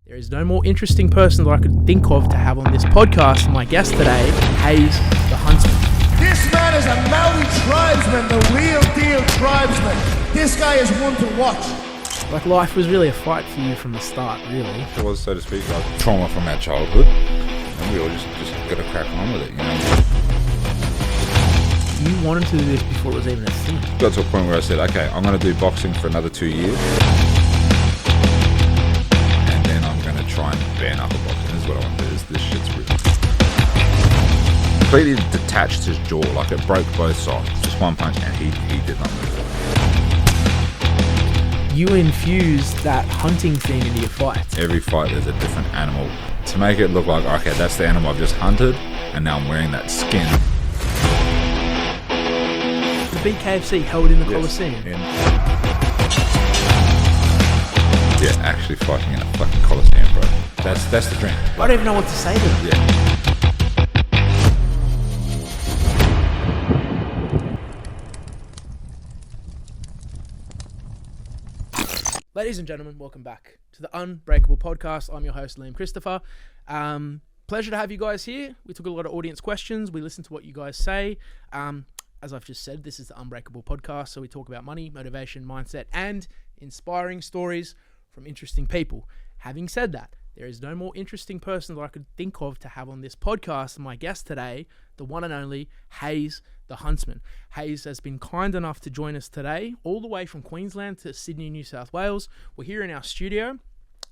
There is no more interesting person that I could think of to have on this podcast than my guest today, Haze The Huntsman. This man is a Māori tribesman, the real deal tribesman. This guy is one to watch. Like, life was really a fight for you from the start, really. It was, so to speak, like trauma from our childhood, and we all just got to crack on with it, you know. You wanted to do this before it was even a thing. Got to a point where I said, okay, I'm going to do boxing for another 2 years. And then I'm going to try and bare-knuckle boxing. This is what I want to do. This shit's real. Completely detached his jaw, like it broke both sides. Just one punch, and he did not move. You infused that hunting thing into your fights. Every fight there's a different animal. To make it look like, okay, that's the animal I've just hunted, and now I'm wearing that skin. The BKFC held in the Coliseum. Yeah, actually fighting in a fucking Coliseum, bro. That's the dream. I don't even know what to say to them. Yeah. Ladies and gentlemen, welcome back to the Unbreakable Podcast. I'm your host, Liam Christopher. Pleasure to have you guys here. We took a lot of audience questions. We listened to what you guys say. As I've just said, this is the Unbreakable Podcast, so we talk about money, motivation, mindset, and inspiring stories from interesting people. Having said that, there is no more interesting person that I could think of to have on this podcast than my guest today, the one and only Haze The Huntsman. Haze has been kind enough to join us today, all the way from Queensland to Sydney, New South Wales. We're here in our studio,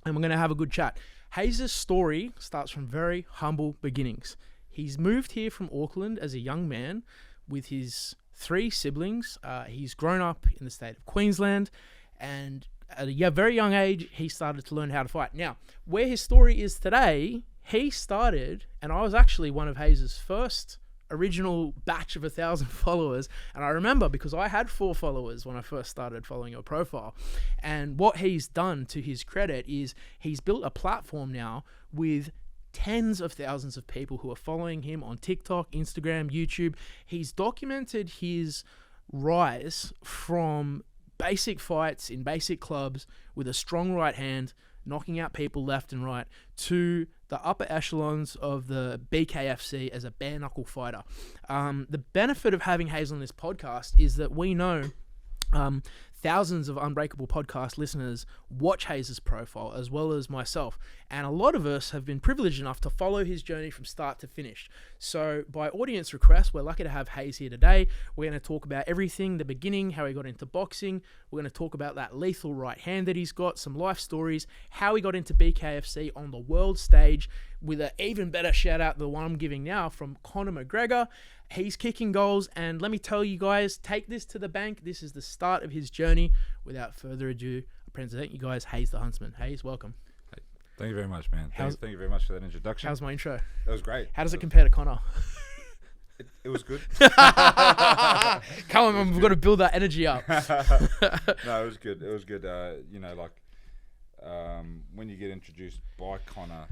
and we're going to have a good chat. Haze's story starts from very humble beginnings. He's moved here from Auckland as a young man with his 3 siblings. He's grown up in the state of Queensland, and at a very young age, he started to learn how to fight. Now, where his story is today, he started, and I was actually one of Haze's first original batch of 1,000 followers. And I remember because I had 4 followers when I first started following your profile. And what he's done, to his credit, is he's built a platform now with tens of thousands of people who are following him on TikTok, Instagram, YouTube. He's documented his rise from basic fights in basic clubs with a strong right hand, knocking out people left and right, to the upper echelons of the BKFC as a bare-knuckle fighter. The benefit of having Haze on this podcast is that we know thousands of Unbreakable podcast listeners watch Haze's profile as well as myself, and a lot of us have been privileged enough to follow his journey from start to finish. So by audience request, we're lucky to have Haze here today. We're going to talk about everything, the beginning, how he got into boxing. We're going to talk about that lethal right hand that he's got, some life stories, how he got into BKFC on the world stage, with an even better shout out than the one I'm giving now from Conor McGregor. He's kicking goals, and let me tell you guys, take this to the bank. This is the start of his journey. Without further ado, I present you guys Haze The Huntsman. Haze, welcome. Hey, thank you very much, man. Thank you very much for that introduction. How's my intro? It was great. How does it compare to Conor? It was good. Come on, we've got to build that energy up. No, it was good. It was good. You know, like when you get introduced by Conor,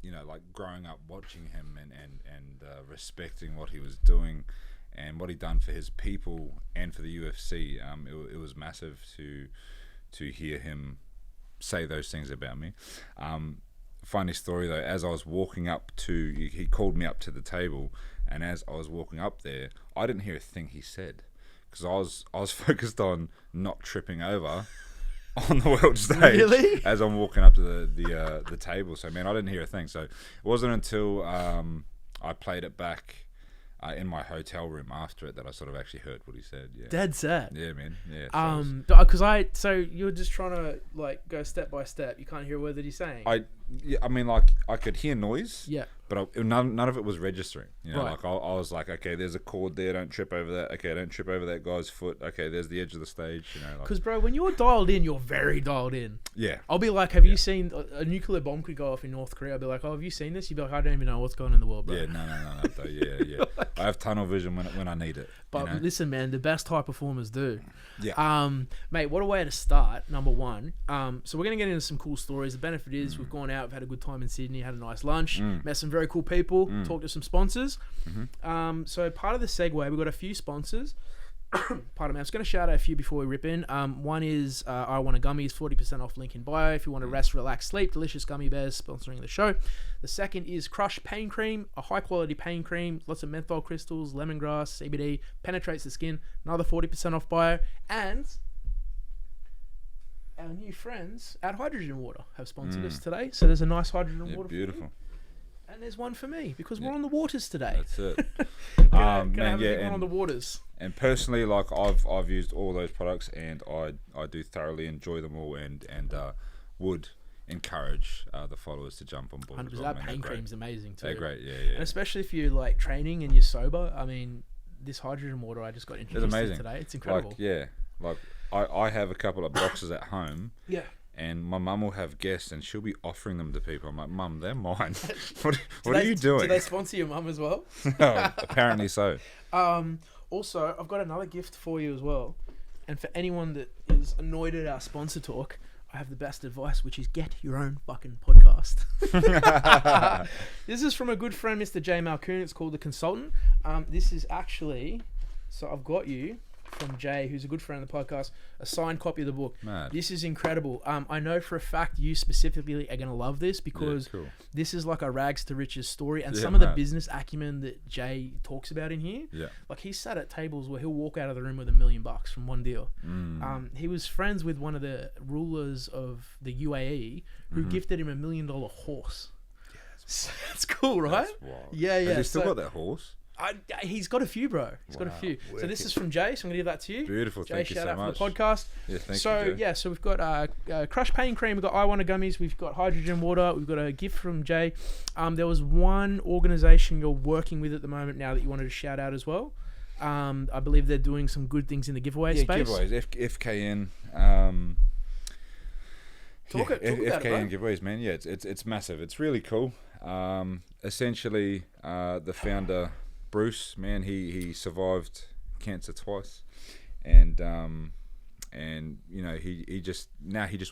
you know, like growing up watching him and respecting what he was doing and what he'd done for his people and for the UFC, it was massive to hear him say those things about me. Funny story though, as I was walking up to, he called me up to the table, and as I was walking up there, I didn't hear a thing he said because I was focused on not tripping over on the world stage. Really? As I'm walking up to the table. So man, I didn't hear a thing. So it wasn't until I played it back in my hotel room after it that I sort of actually heard what he said. Yeah. Dead set. Yeah, man. Yeah. So you're just trying to like go step by step. You can't hear a word that he's saying. I mean, like I could hear noise. Yeah. But none of it was registering. You know, Right. like I was like, okay, there's a cord there. Don't trip over that. Okay, don't trip over that guy's foot. Okay, there's the edge of the stage. You know, like, Because, bro, when you're dialed in, you're very dialed in. yeah. I'll be like, have you seen a nuclear bomb could go off in North Korea? I'll be like, oh, have you seen this? You'd be like, I don't even know what's going on in the world, bro. Yeah, no. Though, yeah. I have tunnel vision when I need it. But you know? listen, man, the best high performers do. Yeah. Mate, what a way to start, number one. So we're going to get into some cool stories. The benefit is we've gone out, we've had a good time in Sydney, had a nice lunch, met some very cool people, talked to some sponsors. So part of the segue, we've got a few sponsors. Pardon me. I was going to shout out a few before we rip in. One is I Want a Gummies, 40% off, link in bio. If you want to rest, relax, sleep, delicious gummy bears sponsoring the show. The second is Crush Pain Cream, a high quality pain cream, lots of menthol crystals, lemongrass, CBD, penetrates the skin. Another 40% off bio. And our new friends at Hydrogen Water have sponsored us today. So there's a nice hydrogen water. Beautiful. For you. And there's one for me because we're on the waters today. That's it. Man, on the waters. And personally, like I've used all those products, and I do thoroughly enjoy them all, and would encourage the followers to jump on board. 100%. That pain cream's amazing too. They're great, yeah. And especially if you're like training and you're sober. I mean, this hydrogen water I just got introduced to today. It's incredible. I have a couple of boxes at home. Yeah. And my mum will have guests, and she'll be offering them to people. I'm like, Mum, they're mine. What are you doing? Do they sponsor your mum as well? No, apparently so. Also, I've got another gift for you as well. And for anyone that is annoyed at our sponsor talk, I have the best advice, which is get your own fucking podcast. This is from a good friend, Mr. J. Malcoon. It's called The Consultant. This is actually... So I've got you... from Jay, who's a good friend of the podcast, a signed copy of the book. Mad. This is incredible. I know for a fact you specifically are going to love this because this is like a rags to riches story, and some of the business acumen that Jay talks about in here. Yeah. Like he's sat at tables where he'll walk out of the room with $1 million from one deal. He was friends with one of the rulers of the UAE who gifted him $1 million horse. So that's cool, right? That's wild. Yeah. Has he still got that horse? He's got a few, bro. He's got a few. So this is from Jay, so I'm going to give that to you. Beautiful. Jay, thank you so shout out much. for the podcast. Yeah, thank you, Jay. So we've got Crush Pain Cream, we've got I Want a Gummies, we've got Hydrogen Water, we've got a gift from Jay. There was one organisation you're working with at the moment now that you wanted to shout out as well. I believe they're doing some good things in the giveaway space. Giveaways. FKN. Talk about FKN it, giveaways, man. Yeah, it's massive. It's really cool. Essentially, the founder... Bruce, man, he survived cancer twice, and you know he just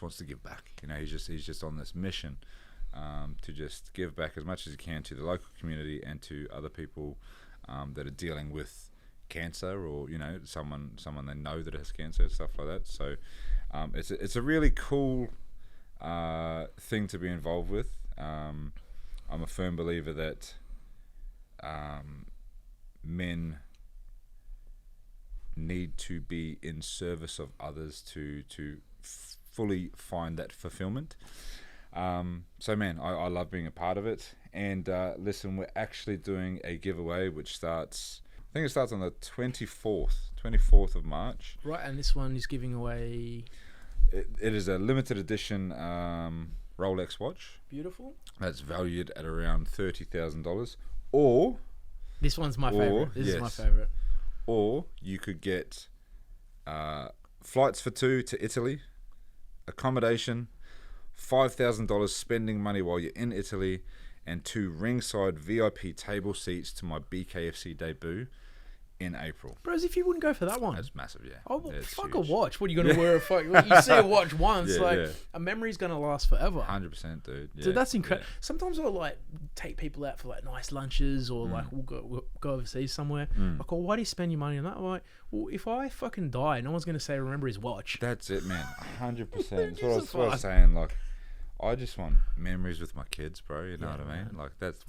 wants to give back. You know, he's just on this mission to just give back as much as he can to the local community and to other people that are dealing with cancer, or you know someone they know that has cancer and stuff like that. So it's a really cool thing to be involved with. I'm a firm believer that men need to be in service of others to fully find that fulfillment. So man, I love being a part of it. And listen, we're actually doing a giveaway which starts, I think it starts on the 24th of March. Right, and this one is giving away... It is a limited edition Rolex watch. Beautiful. That's valued at around $30,000. Or... This one's my favourite. This is my favourite. Or you could get flights for two to Italy, accommodation, $5,000 spending money while you're in Italy, and 2 ringside VIP table seats to my BKFC debut in April. Bros, if you wouldn't go for that one. That's massive, yeah. Oh, well, it's fuck huge. a watch. What are you going to wear? You see a watch once, Yeah. a memory's going to last forever. 100%, dude. Yeah, Dude, that's incredible. Yeah. Sometimes I'll like take people out for like nice lunches, or like we'll go overseas somewhere. Like, oh, why do you spend your money on that? I'm like, well, if I fucking die, no one's going to say remember his watch. That's it, man. 100%. That's what I was saying. Like, I just want memories with my kids, bro. You know what I mean? Like that's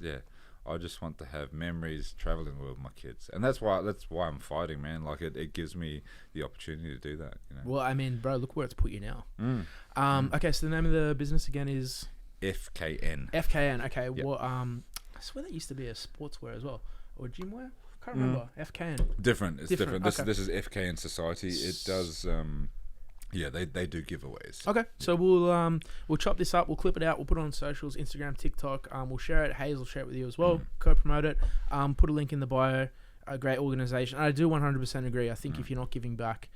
it. I just want to have memories traveling with my kids, and that's why I'm fighting, man. Like it gives me the opportunity to do that. You know? Well, I mean, bro, look where it's put you now. Okay, so the name of the business again is FKN. FKN. Okay. Yep. Well, I swear that used to be a sportswear as well, or gymwear. Can't remember. FKN. Different. It's different. Okay. This is FKN Society. It does. Yeah, they do giveaways. Okay, so we'll chop this up, we'll clip it out, we'll put it on socials, Instagram, TikTok, we'll share it. Haze will share it with you as well, co-promote it, put a link in the bio. A great organisation. I do 100% agree. I think if you're not giving back,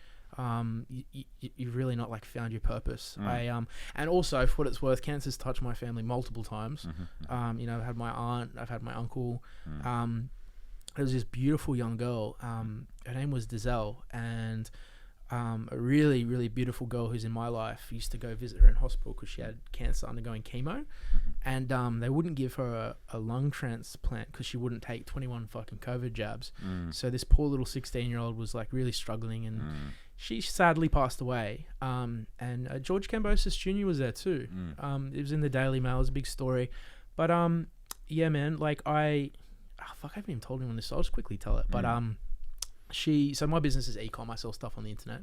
you've really not like found your purpose. And also, for what it's worth, cancer's touched my family multiple times. You know, I've had my aunt, I've had my uncle. There was this beautiful young girl. Her name was Dizelle, and a really, really beautiful girl who's in my life, used to go visit her in hospital because she had cancer undergoing chemo. And they wouldn't give her a lung transplant because she wouldn't take 21 fucking COVID jabs. So this poor little 16-year-old was like really struggling, and she sadly passed away. And George Kambosos Jr. was there too. It was in the Daily Mail. It was a big story. But yeah, man, like I haven't even told anyone this, so I'll just quickly tell it. But so my business is e-com. I sell stuff on the internet,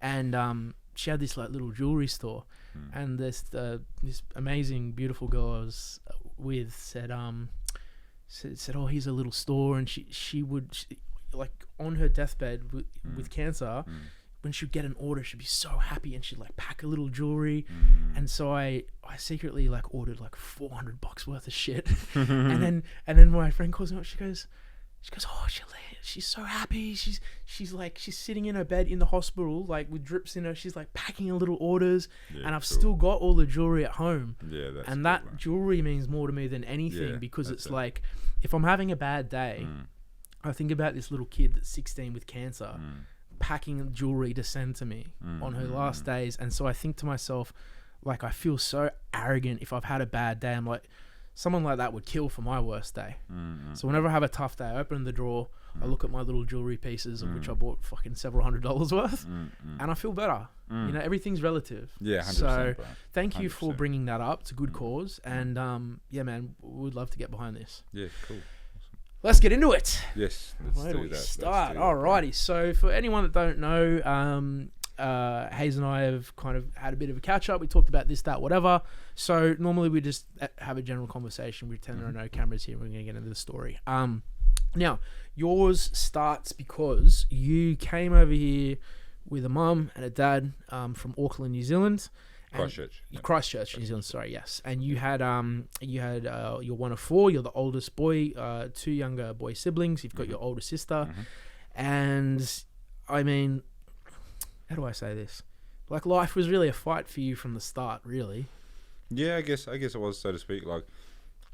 and she had this like little jewelry store, and this amazing, beautiful girl I was with said, oh, here's a little store, and she would like on her deathbed with cancer. When she'd get an order, she'd be so happy, and she'd like pack a little jewelry. And so I secretly like ordered like $400 worth of shit. and then my friend calls me up. She goes, oh, she's so happy. She's sitting in her bed in the hospital, like with drips in her. She's like packing her little orders, and I've still got all the jewelry at home. Yeah, that's and that man. Jewelry means more to me than anything, because it's like, if I'm having a bad day, I think about this little kid that's 16 with cancer, packing jewelry to send to me on her last days. And so I think to myself, like, I feel so arrogant if I've had a bad day. I'm like, someone like that would kill for my worst day. So whenever I have a tough day, I open the drawer, I look at my little jewelry pieces, of which I bought fucking several $100s worth, and I feel better. You know, everything's relative. Yeah, 100%. So thank you 100%. For bringing that up. It's a good cause. And yeah, man, we'd love to get behind this. Yeah, cool. Let's get into it. Yes, Where do we start? Alrighty. So for anyone that don't know, Haze and I have kind of had a bit of a catch up. We talked about this, that, whatever. So normally we just have a general conversation. We pretend there are no cameras here. We're going to get into the story. Now, yours starts because you came over here with a mum and a dad from Auckland, New Zealand. Christchurch, New Zealand. Sorry, yes. And you had you're one of four. You're the oldest boy. Two younger boy siblings. You've got your older sister, and I mean, how do I say this? Like, life was really a fight for you from the start, really. Yeah, I guess it was, so to speak. Like,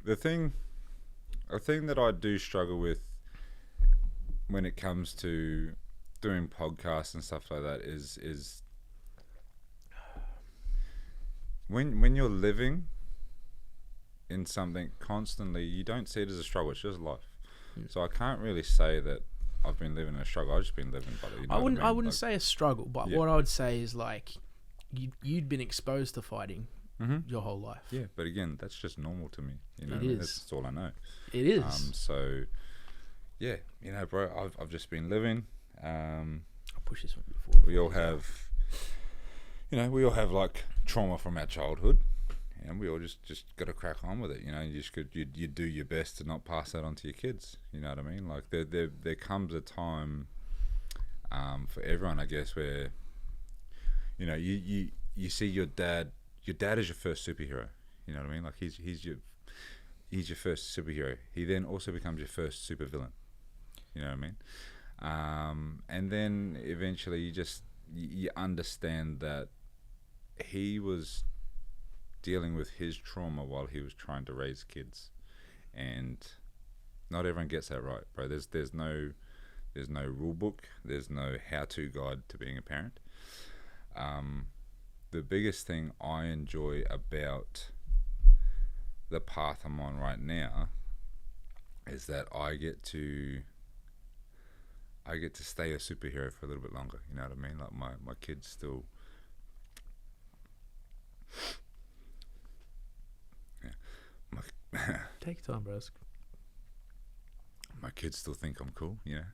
a thing that I do struggle with when it comes to doing podcasts and stuff like that is when you're living in something constantly, you don't see it as a struggle. It's just life. So I can't really say that I've been living in a struggle. I've just been living, but you know I wouldn't say a struggle, but what I would say is, like, you'd been exposed to fighting your whole life. Yeah, but again, that's just normal to me. You know, it is. That's all I know. It is. So yeah, you know, bro, I've just been living. I'll push this one forward. We all have, like trauma from our childhood, and we all just got to crack on with it. You know, you do your best to not pass that on to your kids. You know what I mean? Like, there comes a time for everyone, I guess, where, you know, you see your dad. Your dad is your first superhero. You know what I mean? Like, he's your first superhero. He then also becomes your first supervillain. You know what I mean? And then eventually you understand that he was dealing with his trauma while he was trying to raise kids, and not everyone gets that right, bro. There's no rule book. There's no how-to guide to being a parent. The biggest thing I enjoy about the path I'm on right now is that I get to stay a superhero for a little bit longer. You know what I mean? Like, my kids still, take your time, bros. My kids still think I'm cool, you know,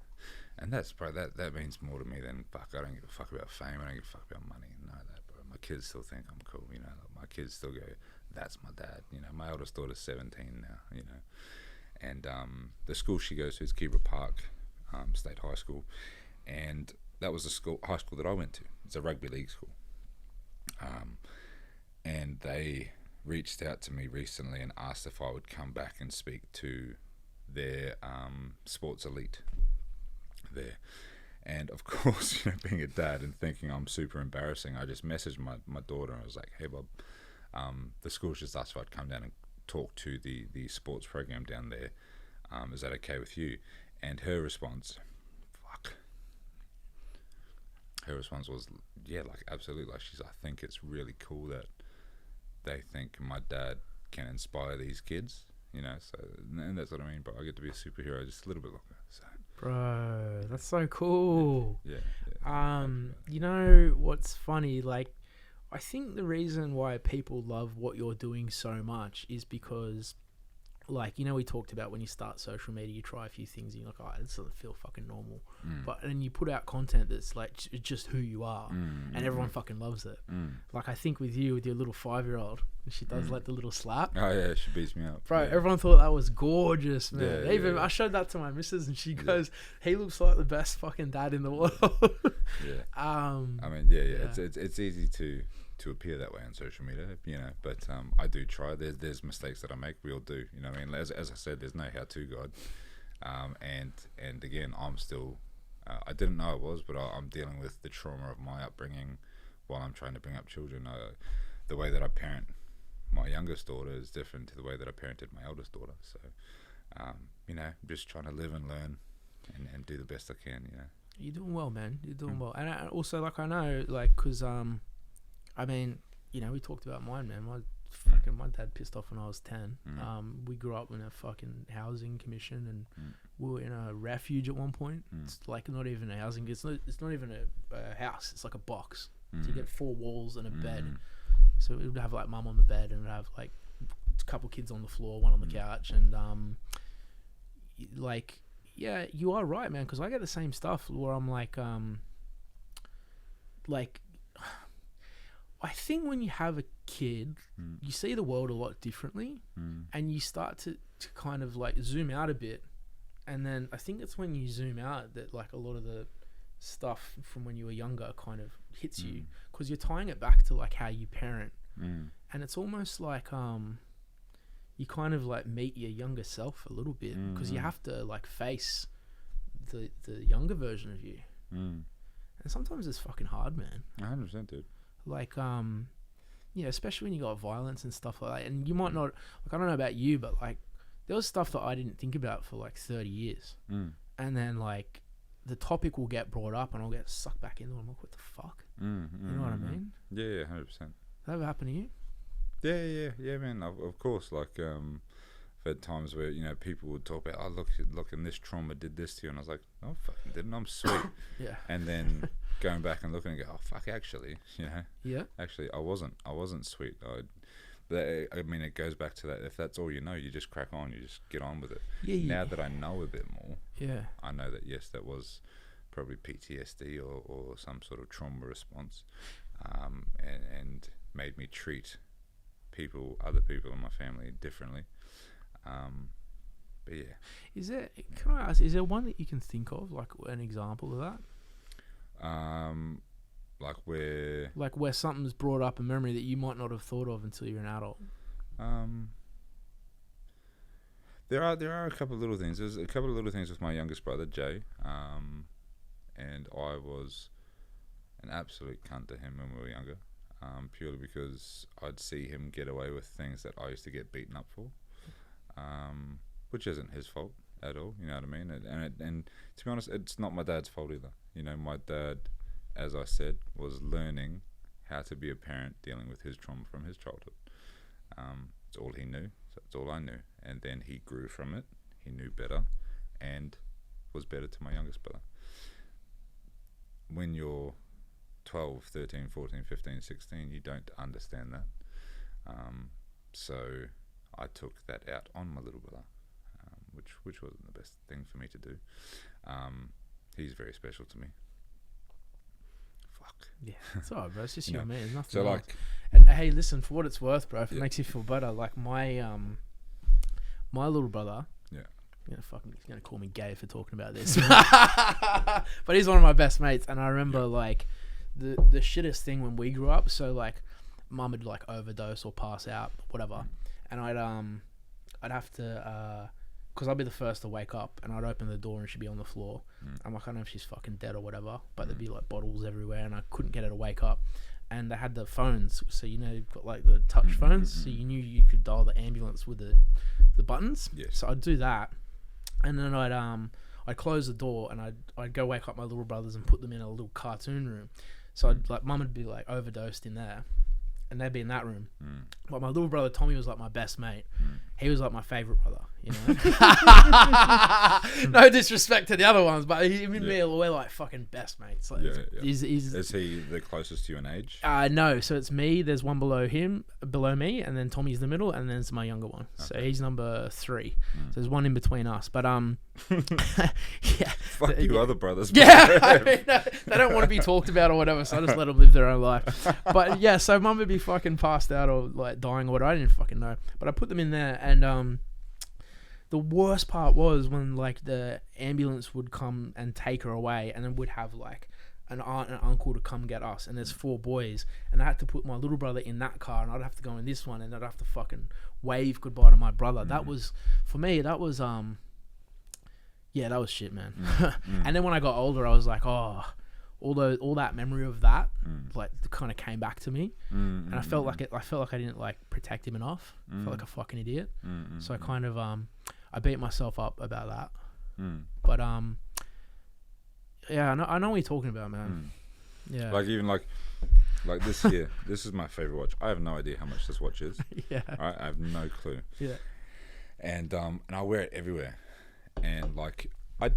and that's, bro, that means more to me than fuck. I don't give a fuck about fame. I don't give a fuck about money. No, that, bro. My kids still think I'm cool, you know. Like, my kids still go, that's my dad. You know, my eldest daughter's 17 now, you know, and the school she goes to is Kibra Park State High School, and that was the high school that I went to. It's a rugby league school, and they reached out to me recently and asked if I would come back and speak to their sports elite there. And of course, you know, being a dad and thinking I'm super embarrassing, I just messaged my daughter and I was like, hey Bob, the school's just asked if I'd come down and talk to the sports program down there. Is that okay with you? And her response, her response was, yeah, like absolutely. Like I think it's really cool that they think my dad can inspire these kids, you know. So, and that's what I mean. But I get to be a superhero just a little bit longer. So, bro, that's so cool. Yeah. You know what's funny? Like, I think the reason why people love what you're doing so much is because, like, you know, we talked about when you start social media, you try a few things and you're like, oh, this doesn't feel fucking normal. But then you put out content that's like just who you are, and everyone fucking loves it. Like, I think with you, with your little 5-year-old, she does like the little slap. Oh yeah, she beats me up. Bro, everyone thought that was gorgeous, man. Yeah, Even I showed that to my missus, and she goes, "He looks like the best fucking dad in the world." Yeah. I mean, it's easy to appear that way on social media, you know, but I do try. There's mistakes that I make. We all do, you know what I mean? As I said, there's no how-to guide. And again, I'm still, I didn't know I was, but I'm dealing with the trauma of my upbringing while I'm trying to bring up children. The way that I parent my youngest daughter is different to the way that I parented my eldest daughter. So, you know, just trying to live and learn and do the best I can, you know. You're doing well, man. You're doing well. And also, like, I know, like, because, I mean, you know, we talked about mine, man. My dad pissed off when I was 10. We grew up in a fucking housing commission, and we were in a refuge at one point. It's like not even a housing. It's not even a house. It's like a box. So you get 4 walls and a bed. So we would have like mum on the bed, and we'd have like a couple kids on the floor, one on the couch, and like, yeah, you are right, man. Because I get the same stuff where I'm like I think when you have a kid, you see the world a lot differently, and you start to kind of like zoom out a bit. And then I think it's when you zoom out that like a lot of the stuff from when you were younger kind of hits you, because you're tying it back to like how you parent. And it's almost like you kind of like meet your younger self a little bit, because you have to like face the younger version of you. And sometimes it's fucking hard, man. 100%, dude. Like, yeah, especially when you got violence and stuff like that. And you might not, like, I don't know about you, but like, there was stuff that I didn't think about for like 30 years. And then like, the topic will get brought up and I'll get sucked back into it. I'm like, what the fuck? You know what I mean? Yeah, 100%. That ever happened to you? Yeah, man. Of course, like, I've had times where, you know, people would talk about, oh, look, and this trauma did this to you, and I was like, oh, fucking didn't. I'm sweet. Yeah. And then going back and looking and go, oh, fuck, actually, you know. Yeah. Actually, I wasn't sweet. I mean, it goes back to that. If that's all you know, you just crack on. You just get on with it. Yeah. Now that I know a bit more, yeah, I know that yes, that was probably PTSD or some sort of trauma response, and made me treat other people in my family differently. But yeah. Can I ask, is there one that you can think of, like an example of that? Like where something's brought up a memory that you might not have thought of until you're an adult. There are a couple of little things. There's a couple of little things with my youngest brother Jay, and I was an absolute cunt to him when we were younger, purely because I'd see him get away with things that I used to get beaten up for, which isn't his fault at all. You know what I mean? And to be honest, it's not my dad's fault either. You know, my dad, as I said, was learning how to be a parent dealing with his trauma from his childhood. It's all he knew, so it's all I knew. And then he grew from it, he knew better, and was better to my youngest brother. When you're 12, 13, 14, 15, 16, you don't understand that. So I took that out on my little brother, which wasn't the best thing for me to do. He's very special to me. Yeah, it's alright, bro. It's just you your man. There's nothing so else. like, and hey, listen, for what it's worth, bro, if it makes you feel better, like my little brother. Yeah. He's gonna call me gay for talking about this, but he's one of my best mates, and I remember like the shittest thing when we grew up. So like, mum would like overdose or pass out, whatever, and I'd have to. Because I'd be the first to wake up, and I'd open the door and she'd be on the floor. I'm like, I don't know if she's fucking dead or whatever, but there'd be like bottles everywhere, and I couldn't get her to wake up. And they had the phones, so you know, you've got like the touch phones, so you knew you could dial the ambulance with the buttons. Yes. So I'd do that, and then I'd I'd close the door and I'd go wake up my little brothers and put them in a little cartoon room. So I'd like mum would be like overdosed in there, and they'd be in that room. But my little brother Tommy was like my best mate. He was like my favorite brother, you know. No disrespect to the other ones, but him and me, we're like fucking best mates. Like, Is he the closest to you in age? No, so it's me. There's one below me, and then Tommy's the middle, and then it's my younger one. Okay. So he's number 3. So there's one in between us. But yeah. Fuck you, other brothers. Yeah, I mean, they don't want to be talked about or whatever, so I just let them live their own life. But yeah, so mum would be fucking passed out or like dying or whatever. I didn't fucking know, but I put them in there, and the worst part was when like the ambulance would come and take her away, and then would have like an aunt and uncle to come get us, and there's 4 boys, and I had to put my little brother in that car, and I'd have to go in this one, and I'd have to fucking wave goodbye to my brother. That was, for me, that was yeah, that was shit, man. And then when I got older, I was like, oh, all that memory of that like kind of came back to me, and I felt like I didn't like protect him enough. I felt like a fucking idiot. So I kind of I beat myself up about that. But yeah, I know what you're talking about, man. Yeah, like even like this here, this is my favorite watch. I have no idea how much this watch is. Yeah, right? I have no clue. Yeah, and I wear it everywhere, and like I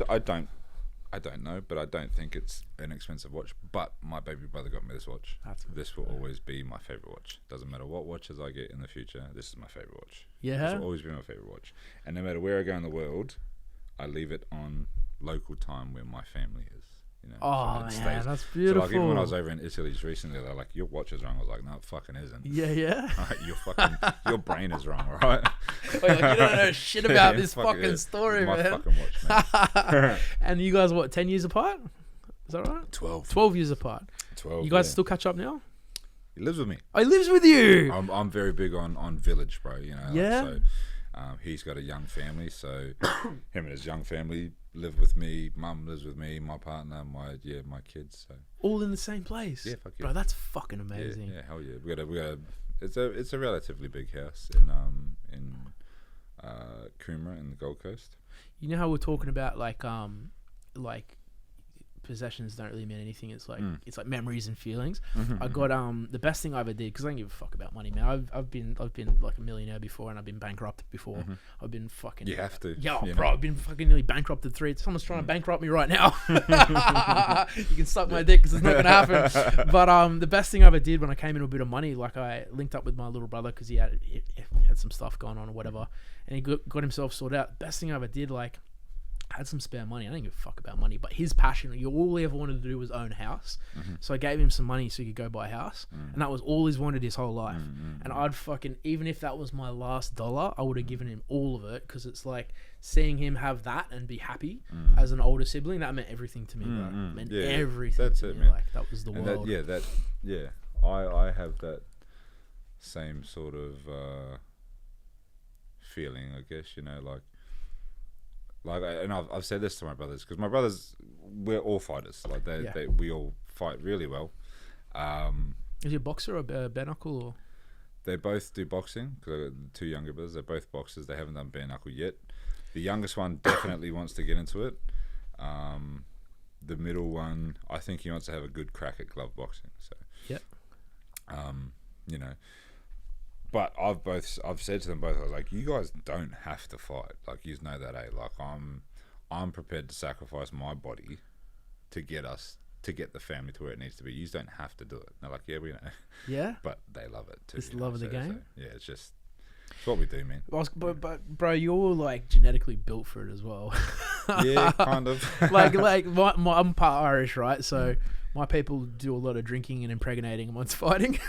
don't know, but I don't think it's an expensive watch. But my baby brother got me this watch. This will always be my favorite watch. Doesn't matter what watches I get in the future. This is my favorite watch. Yeah, this will always be my favorite watch. And no matter where I go in the world, I leave it on local time where my family is. You know, oh so man, that's beautiful. So like even when I was over in Italy recently, they're like, "Your watch is wrong." I was like, "No, it fucking isn't." Yeah. Your brain is wrong, all right? Wait, like, you don't know shit about this fucking story, my man. fucking watch, man. And you guys, what, 10 years apart? Is that right? 12 years apart. 12. You guys still catch up now? He lives with me. Oh, he lives with you. I'm very big on village, bro. You know. Yeah. Like, so, he's got a young family, so him and his young family live with me. Mum lives with me. My partner, my kids. So all in the same place. Yeah, fuck yeah. Bro, that's fucking amazing. Yeah, hell yeah. We got a. It's a relatively big house in Coomera in the Gold Coast. You know how we're talking about like possessions don't really mean anything. It's like it's like memories and feelings. I got the best thing I ever did, because I don't give a fuck about money, man. I've been like a millionaire before, and I've been bankrupted before. I've been fucking. You have to. Yeah, bro. I've been fucking nearly bankrupted 3. Someone's trying to bankrupt me right now. You can suck my dick, because it's not gonna happen. But the best thing I ever did when I came in with a bit of money, like I linked up with my little brother, because he had some stuff going on or whatever, and he got himself sorted out. Best thing I ever did, like. I had some spare money. I didn't give a fuck about money, but his passion, all he ever wanted to do was own a house. So I gave him some money so he could go buy a house, and that was all he's wanted his whole life. And I'd fucking, even if that was my last dollar, I would have given him all of it, because it's like seeing him have that and be happy as an older sibling, that meant everything to me, bro. It meant everything. That's it, man. Like, that was the world. I have that same sort of feeling, I guess. You know, and I've said this to my brothers, because my brothers, we're all fighters. Like we all fight really well. Is he a boxer or bare-knuckle? Or? They both do boxing. Cause I've got 2 younger brothers. They're both boxers. They haven't done bare-knuckle yet. The youngest one definitely wants to get into it. The middle one, I think he wants to have a good crack at glove boxing. So you know. But I've said to them both, I was like, you guys don't have to fight. Like, you know that, Like, I'm prepared to sacrifice my body to get the family to where it needs to be. You don't have to do it. And they're like, yeah, we know. Yeah. But they love it too. Just love of the game. So, yeah, it's what we do, man. But bro, you're like genetically built for it as well. Yeah, kind of. I'm part Irish, right? So my people do a lot of drinking and impregnating once fighting.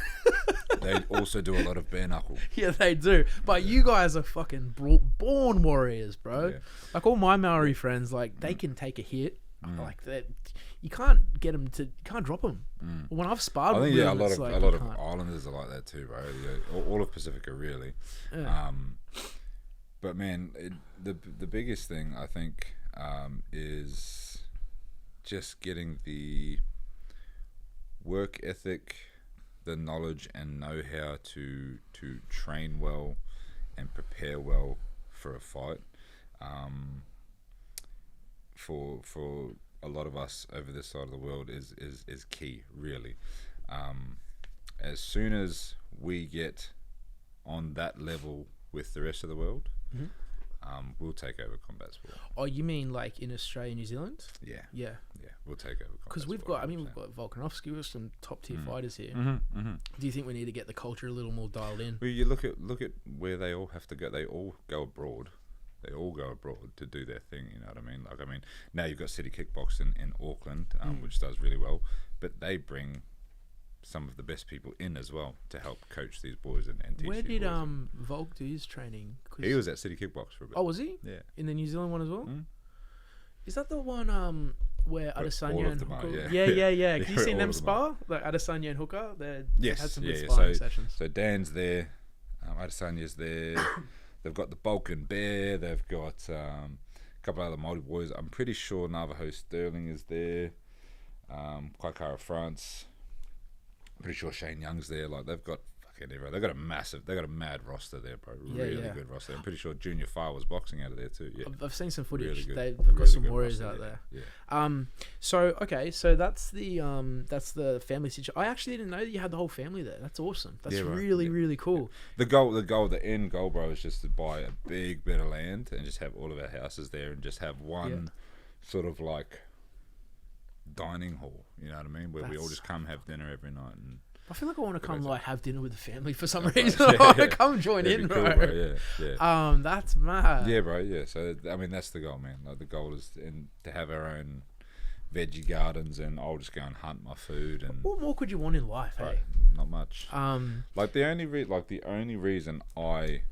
They also do a lot of bare-knuckle. Yeah, they do. But you guys are fucking born warriors, bro. Yeah. Like, all my Māori friends, like, they can take a hit. Like, that, you can't get them to... You can't drop them. When I've sparred with them, a lot of Islanders are like that too, bro. Yeah, all of Pacifica, really. Yeah. But, man, the biggest thing, I think, is just getting the work ethic, the knowledge and know-how to train well and prepare well for a fight. for a lot of us over this side of the world is key, really. As soon as we get on that level with the rest of the world, we'll take over combat sport. Oh, you mean like in Australia, New Zealand? Yeah, Yeah. we'll take over. Because we've got Volkanovski with some top tier fighters here. Do you think we need to get the culture a little more dialed in? Well, you look at where they all have to go. They all go abroad. They all go abroad to do their thing. You know what I mean? Like, I mean, now you've got City Kickbox in Auckland, which does really well, but they bring some of the best people in as well to help coach these boys and teach. Where these did boys. Volk do his training? He was at City Kickbox for a bit. Oh, was he? Yeah. In the New Zealand one as well? Is that the one where all Adesanya of and them are, Hooker? yeah. Yeah. Have you Yeah, seen all them of them spar? Like Adesanya and Hooker? They Yes, had some good yeah. sparring sessions. So Dan's there, Adesanya's there. They've got the Bulk and Bear. They've got a couple other Māori boys. I'm pretty sure Navajo Sterling is there. Kwaikara France. I'm pretty sure Shane Young's there. Like, they've got fucking everyone. They've got a mad roster there, bro. Really good roster. I'm pretty sure Junior Fire was boxing out of there too. Yeah, I've seen some footage. Really good. They've got Really some good warriors roster out there. Yeah. So that's the family situation. I actually didn't know that you had the whole family there. That's awesome. That's Yeah, right. really cool. The end goal, bro, is just to buy a big bit of land and just have all of our houses there and just have one sort of like dining hall. You know what I mean? Where we all just come have dinner every night. And I feel like I want to come like have dinner with the family for some Okay. reason. I want to come join in, That'd be bro. cool, Yeah. That's mad. Yeah, bro. Yeah. So I mean, that's the goal, man. Like, the goal is to have our own veggie gardens, and I'll just go and hunt my food. And What more could you want in life, right, hey? not much. Like the only reason I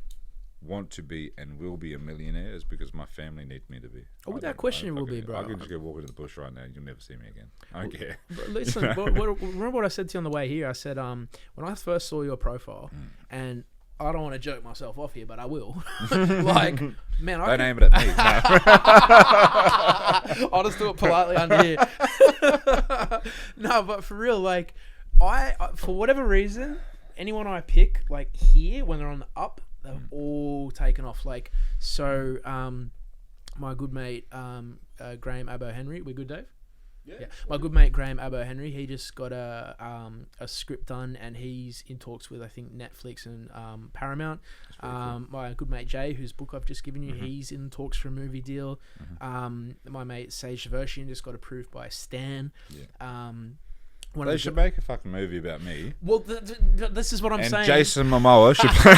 want to be and will be a millionaire is because my family need me to be. Without question, you will be, bro. I can just go walk into the bush right now. You'll never see me again. I don't care. But listen, remember what I said to you on the way here? I said, when I first saw your profile, and I don't want to joke myself off here, but I will. Like, man, Don't aim it at me. I'll just do it politely under here. No, but for real, like, I for whatever reason, anyone I pick, like, here when they're on the up, they've all taken off. Like, so my good mate Graham Abbo Henry, we good, Dave? Yeah. My good mate Graham Abbo Henry, he just got a script done, and he's in talks with, I think, Netflix and Paramount. Cool. My good mate Jay, whose book I've just given you, he's in talks for a movie deal. My mate Sage Devotion just got approved by Stan. They should make a fucking movie about me. Well, this is what I'm saying. And Jason Momoa should play.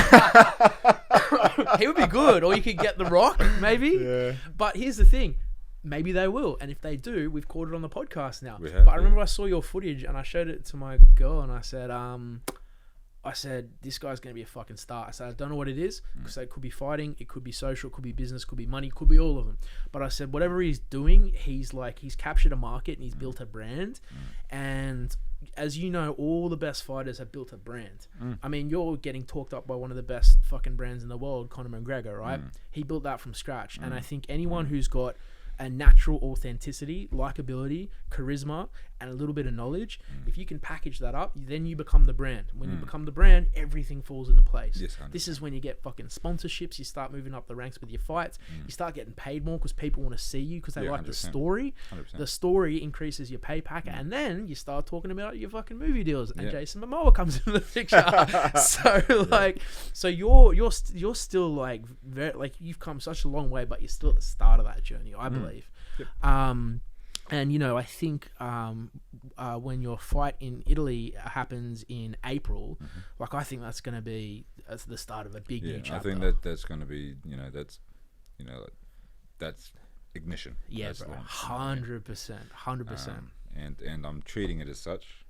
He would be good, or you could get The Rock, maybe. Yeah. But here's the thing. Maybe they will, and if they do, we've caught it on the podcast now. But I remember I saw your footage, and I showed it to my girl, and I said, this guy's going to be a fucking star. I said, I don't know what it is, because it could be fighting, it could be social, it could be business, it could be money, it could be all of them. But I said, whatever he's doing, he's captured a market, and he's built a brand. And as you know, all the best fighters have built a brand. I mean, you're getting talked up by one of the best fucking brands in the world, Conor McGregor, right? He built that from scratch. And I think anyone who's got a natural authenticity, likability, charisma, and a little bit of knowledge, if you can package that up, then you become the brand. When you become the brand, everything falls into place. Yes, this is when you get fucking sponsorships, you start moving up the ranks with your fights, you start getting paid more because people want to see you because they like 100%. The story. 100%. The story increases your pay packet, and then you start talking about your fucking movie deals, and Jason Momoa comes into the picture. So you're still like very, like, you've come such a long way, but you're still at the start of that journey, I believe. Yep. And you know, I think when your fight in Italy happens in April, like, I think that's going to be the start of a big new chapter. I think that's going to be, that's ignition. Yeah, that's bro, 100%. And I'm treating it as such.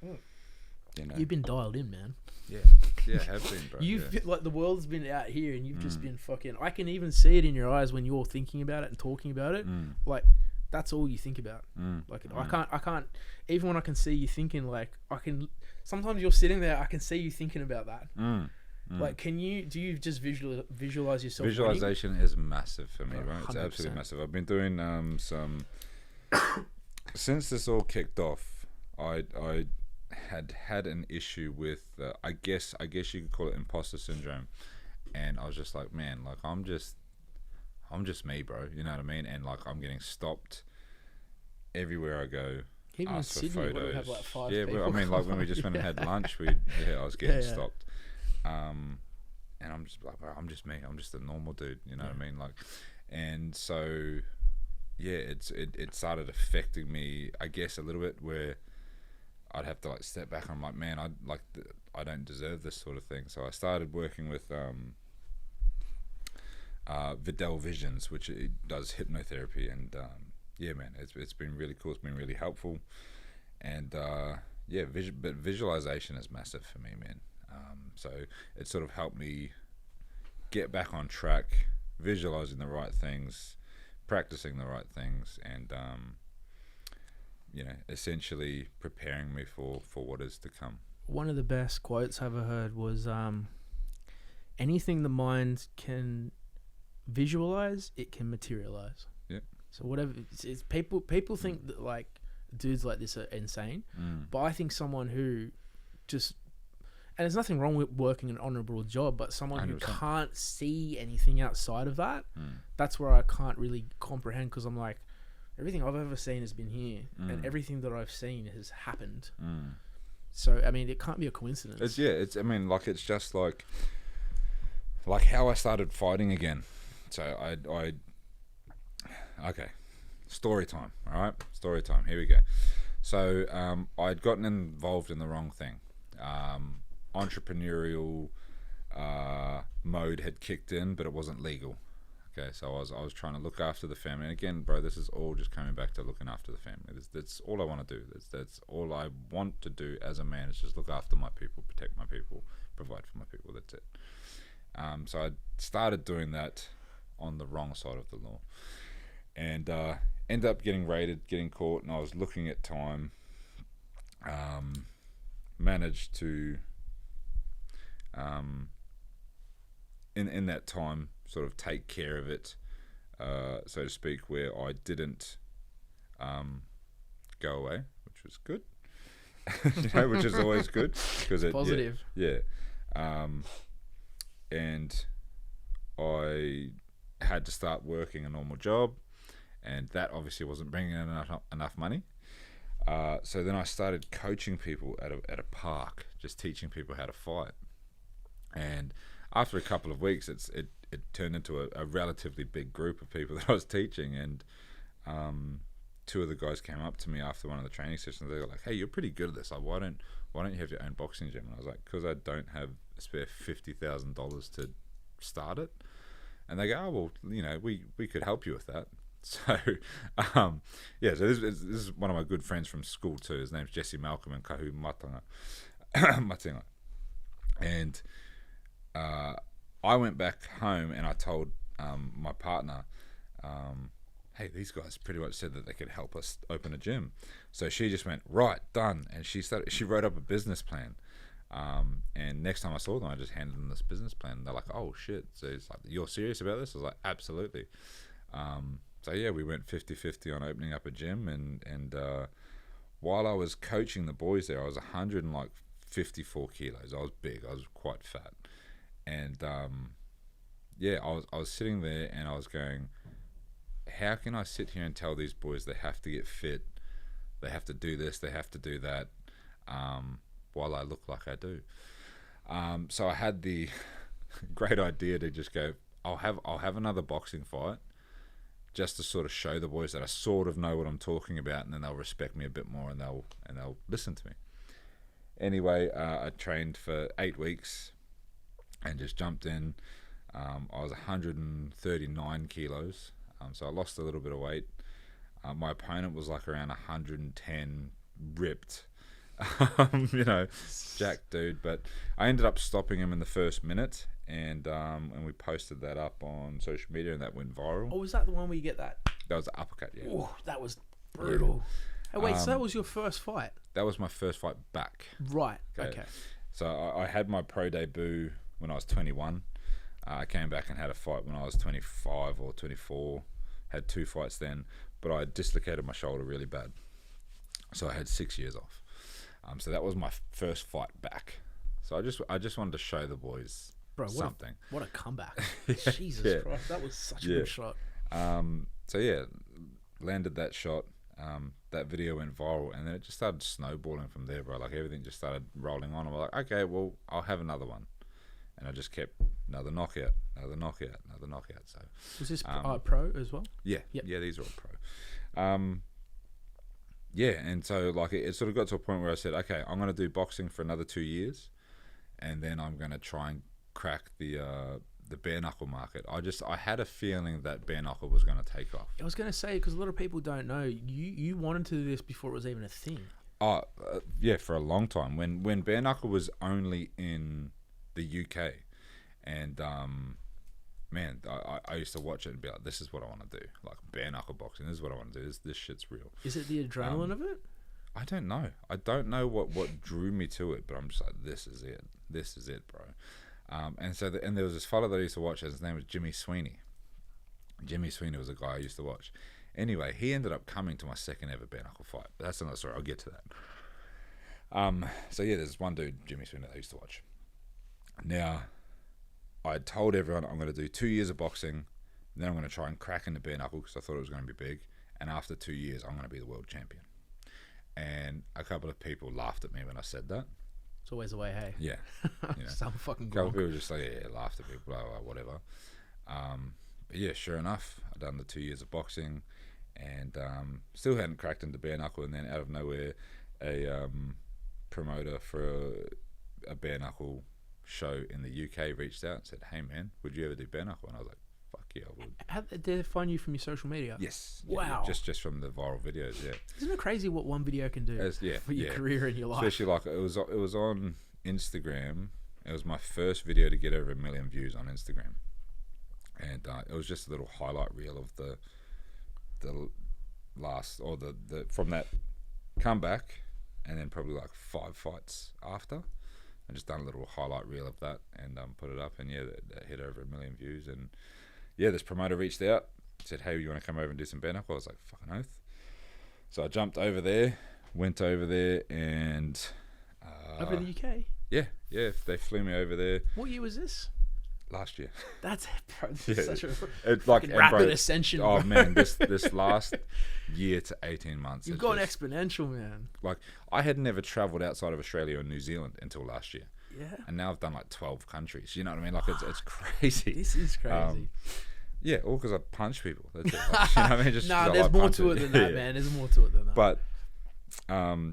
You've been dialed in, man. Yeah, I have been, bro. Like, the world's been out here, and you've just been fucking. I can even see it in your eyes when you're thinking about it and talking about it. Like, that's all you think about. Like, I can't. Even when I can see you thinking, like, I can. Sometimes you're sitting there, I can see you thinking about that. Like, do you just visualize yourself? Visualization is massive for me, right? It's absolutely massive. I've been doing some. Since this all kicked off, I had an issue with I guess you could call it imposter syndrome, and I was just like, man, like, I'm just I'm just me, bro. You know what I mean? And like I'm getting stopped everywhere I go. Even in Asked for Sydney, where we photos. have like 5 Yeah, people. well, I mean, like when we just went and had lunch, I was getting stopped. And I'm just like, bro, I'm just me. I'm just a normal dude. You know what I mean? Like, and so yeah, it started affecting me, I guess, a little bit, where I'd have to like step back. I'm like, man, I don't deserve this sort of thing. So I started working with Vidal Visions, which it does hypnotherapy, and yeah, man, it's been really cool. It's been really helpful, and yeah, but visualization is massive for me, man. So it sort of helped me get back on track, visualizing the right things, practicing the right things, and you know, essentially preparing me for what is to come. One of the best quotes I ever heard was, anything the mind can visualize, it can materialize. Yeah. So whatever, it's people think that like dudes like this are insane, but I think someone who just, and there's nothing wrong with working an honourable job, but someone 100%. Who can't see anything outside of that, that's where I can't really comprehend, because I'm like, everything I've ever seen has been here, and everything that I've seen has happened. So I mean, it can't be a coincidence. I mean, like, it's just like how I started fighting again. So I okay, story time. All right, story time. Here we go. So I'd gotten involved in the wrong thing. Entrepreneurial mode had kicked in, but it wasn't legal. Okay, so I was trying to look after the family, and again, bro, this is all just coming back to looking after the family. That's all I want to do. That's all I want to do as a man, is just look after my people, protect my people, provide for my people. That's it. So I started doing that on the wrong side of the law, and ended up getting raided, getting caught, and I was looking at time. Managed to in that time sort of take care of it, so to speak, where I didn't go away, which was good. You know, which is always good, because it's positive. Yeah. And I had to start working a normal job, and that obviously wasn't bringing in enough money. So then I started coaching people at a park, just teaching people how to fight. And after a couple of weeks, it turned into a relatively big group of people that I was teaching. And two of the guys came up to me after one of the training sessions. They were like, "Hey, you're pretty good at this. Like, why don't you have your own boxing gym?" And I was like, "Because I don't have a spare $50,000 to start it." And they go, "Oh, well, you know, we could help you with that." So, yeah, so this is one of my good friends from school too. His name's Jesse Malcolm and Kahu Matinga. And I went back home and I told my partner, hey, these guys pretty much said that they could help us open a gym. So she just went, right, done. And she wrote up a business plan. And next time I saw them, I just handed them this business plan. They're like, oh, shit. So it's like, you're serious about this? I was like, absolutely. So yeah, we went 50-50 on opening up a gym, and while I was coaching the boys there, I was 154 kilos. I was big. I was quite fat, and yeah, I was sitting there and I was going, how can I sit here and tell these boys they have to get fit, they have to do this, they have to do that, while I look like I do? So I had the great idea to just go, I'll have another boxing fight, just to sort of show the boys that I sort of know what I'm talking about, and then they'll respect me a bit more, and they'll listen to me. Anyway, I trained for 8 weeks and just jumped in. I was 139 kilos, so I lost a little bit of weight. My opponent was like around 110, ripped, you know, jack dude. But I ended up stopping him in the first minute, and we posted that up on social media, and that went viral. Oh, was that the one where you get that? That was the uppercut, yeah. Oh, that was brutal. Yeah. Hey, wait, so that was your first fight? That was my first fight back. Right, okay. So I had my pro debut when I was 21. I came back and had a fight when I was 25 or 24. Had 2 fights then, but I dislocated my shoulder really bad. So I had 6 years off. So that was my first fight back. So I just wanted to show the boys Bro, something. What a comeback. Jesus Christ, that was such a good shot. So yeah, landed that shot. That video went viral, and then it just started snowballing from there, bro. Like everything just started rolling on. I'm like, okay, well, I'll have another one, and I just kept another knockout. So was this pro as well? Yeah, yeah, these are all pro. Yeah, and so like it sort of got to a point where I said, okay, I'm gonna do boxing for another 2 years, and then I'm gonna try and crack the bare-knuckle market. I had a feeling that bare-knuckle was going to take off. I was going to say, because a lot of people don't know, you wanted to do this before it was even a thing. Yeah, for a long time. When bare-knuckle was only in the UK, and man, I used to watch it and be like, this is what I want to do. Like bare-knuckle boxing, this is what I want to do. This shit's real. Is it the adrenaline of it? I don't know. I don't know what drew me to it, but I'm just like, this is it. This is it, bro. And there was this fellow that I used to watch. His name was Jimmy Sweeney. Jimmy Sweeney was a guy I used to watch. Anyway, he ended up coming to my second ever bare-knuckle fight. But that's another story. I'll get to that. So yeah, there's one dude, Jimmy Sweeney, that I used to watch. Now, I had told everyone I'm going to do 2 years of boxing. Then I'm going to try and crack into bare-knuckle because I thought it was going to be big. And after 2 years, I'm going to be the world champion. And a couple of people laughed at me when I said that. It's always the way, hey. Yeah. You know, some fucking couple of people just like, yeah, laughed at me, blah, blah, whatever. But yeah, sure enough, I'd done the 2 years of boxing and still hadn't cracked into bare-knuckle. And then out of nowhere, a promoter for a bare-knuckle show in the UK reached out and said, hey, man, would you ever do bare-knuckle? And I was like, fuck yeah, I would. How did they find you from your social media? Yes. Wow. Yeah, just from the viral videos, yeah. Isn't it crazy what one video can do for your career and your life? Especially like it was on Instagram. It was my first video to get over 1 million views on Instagram. And it was just a little highlight reel of the last, or the from that comeback, and then probably like 5 fights after. I just done a little highlight reel of that and put it up, and yeah, that hit over 1 million views. And yeah, this promoter reached out, said, hey, you want to come over and do some bare-knuckle? I was like, fucking oath. So I jumped over there, went over there, and over in the UK? Yeah, they flew me over there. What year was this? Last year. That's bro, this is such a like rapid ascension. Oh man, this last year to 18 months. You've gone exponential, man. Like I had never travelled outside of Australia or New Zealand until last year. Yeah. And now I've done like 12 countries. You know what I mean? Like it's crazy. This is crazy. Yeah, all because I punch people. That's it. Like, you know what I mean? Just nah, there's more to it than that, man. There's more to it than that. But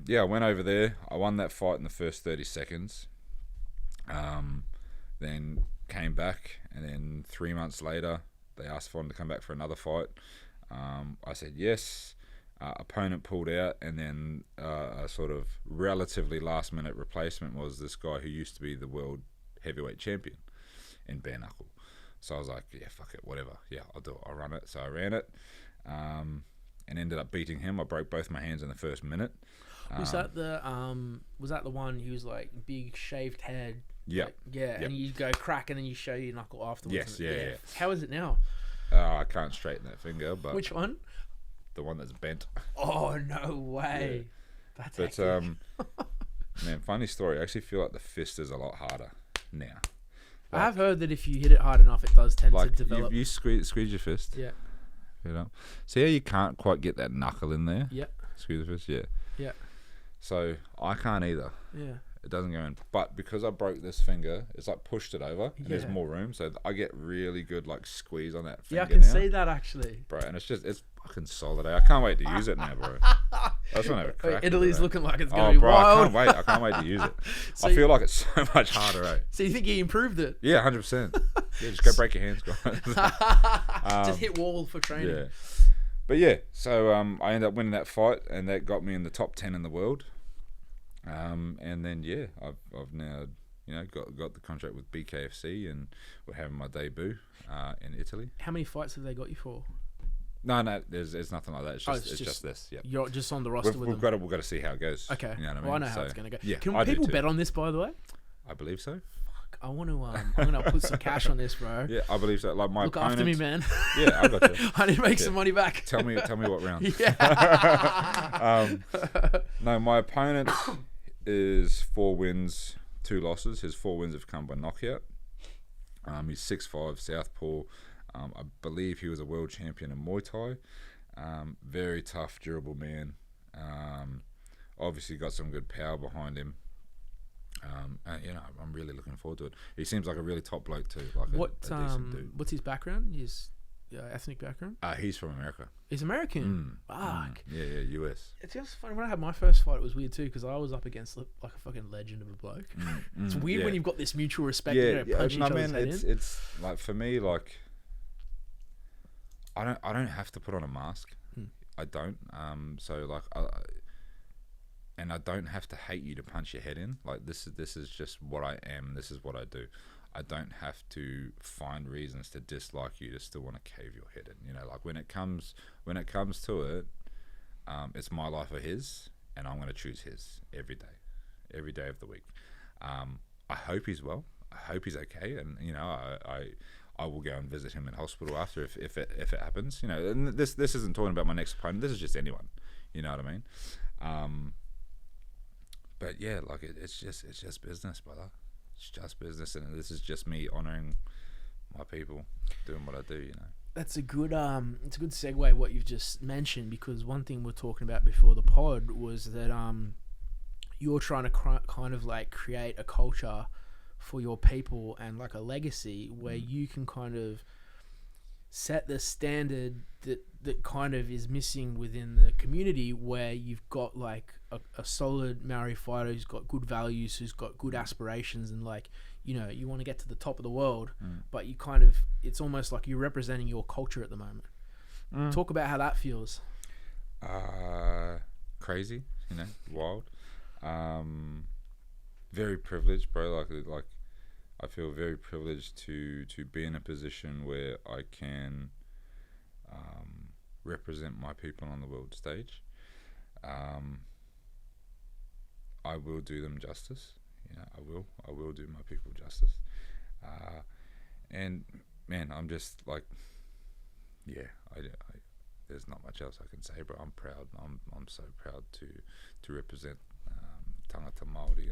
yeah, I went over there. I won that fight in the first 30 seconds. Then came back, and then 3 months later, they asked for him to come back for another fight. I said yes. Opponent pulled out, and then a sort of relatively last-minute replacement was this guy who used to be the world heavyweight champion in bare-knuckle. So I was like, yeah, fuck it, whatever. Yeah, I'll do it. I'll run it. So I ran it, and ended up beating him. I broke both my hands in the first minute. Was that the one who was like big shaved head? Yeah. Like, yeah, Yep. and you go crack, and then you show your knuckle afterwards. Yes, yeah. How is it now? I can't straighten that finger, but Which one? the one that's bent. Oh no way! Yeah. That's Man, funny story. I actually feel like the fist is a lot harder now. I have heard that if you hit it hard enough, it does tend to develop. You squeeze your fist. Yeah. You know. See how you can't quite get that knuckle in there? Yeah. Squeeze the fist. Yeah. Yeah. So I can't either. Yeah. It doesn't go in. But because I broke this finger, it's like pushed it over, and there's Yeah. more room, so I get really good like squeeze on that finger. Yeah, I can now, see that actually. bro. And it's fucking solid. I can't wait to use it now, bro. I just want to have a crack. Italy's at it. looking like it's Oh, going to be bro, wild. I can't wait to use it. So I feel like it's so much harder, eh? So you think you improved it? Yeah, 100%. Yeah, just go break your hands, guys. Just hit wall for training. Yeah. But yeah, so I ended up winning that fight, and that got me in the top 10 in the world. And then yeah, I've now got the contract with BKFC, and we're having my debut in Italy. How many fights have they got you for? No, there's nothing like that. It's just it's just this. Yeah, You're just on the roster with we've them. got to see how it goes. Okay. You know what I mean? Well, I know how it's going to go. Yeah, Can I do people too. bet on this, by the way? I believe so. I want to. I'm gonna put some cash on this, bro. Yeah, I believe so. Like my Look opponent. after me, man. Yeah, I got you. I need to make some money back. Tell me what round. Yeah. No, my opponent is 4 wins, 2 losses. His 4 wins have come by knockout. He's 6'5", southpaw. I believe he was a world champion in Muay Thai. Very tough, durable man. Obviously got some good power behind him. And, I'm really looking forward to it. He seems like a really top bloke too. Like a decent dude. What's his background? His ethnic background? He's from America. He's American. Fuck. Yeah, US. It's just funny. When I had my first fight, it was weird too because I was up against like a fucking legend of a bloke. It's weird when you've got this mutual respect. Punch each other's head in. It's like for me, like I don't have to put on a mask. I don't. So like, and I don't have to hate you to punch your head in. Like this is just what I am. This is what I do. I don't have to find reasons to dislike you to still want to cave your head in. Like when it comes to it, it's my life or his, and I'm going to choose his every day of the week. I hope he's well. I hope he's okay, and I will go and visit him in hospital after if it happens. And this isn't talking about my next opponent. This is just anyone. You know what I mean? But yeah, like it's just business, brother. It's just business, and this is just me honouring my people, doing what I do. That's a good segue what you've just mentioned, because one thing we're talking about before the pod was that you're trying to kind of like create a culture for your people and like a legacy where you can kind of set the standard that kind of is missing within the community, where you've got like a solid Maori fighter who's got good values, who's got good aspirations, and like you want to get to the top of the world, but you kind of, it's almost like you're representing your culture at the moment. Talk about how that feels. Crazy, wild. Very privileged, bro. Like I feel very privileged to be in a position where I can represent my people on the world stage. I will do them justice. I will do my people justice. And man, I'm just like, I there's not much else I can say, bro. I'm proud. I'm so proud to represent tangata Māori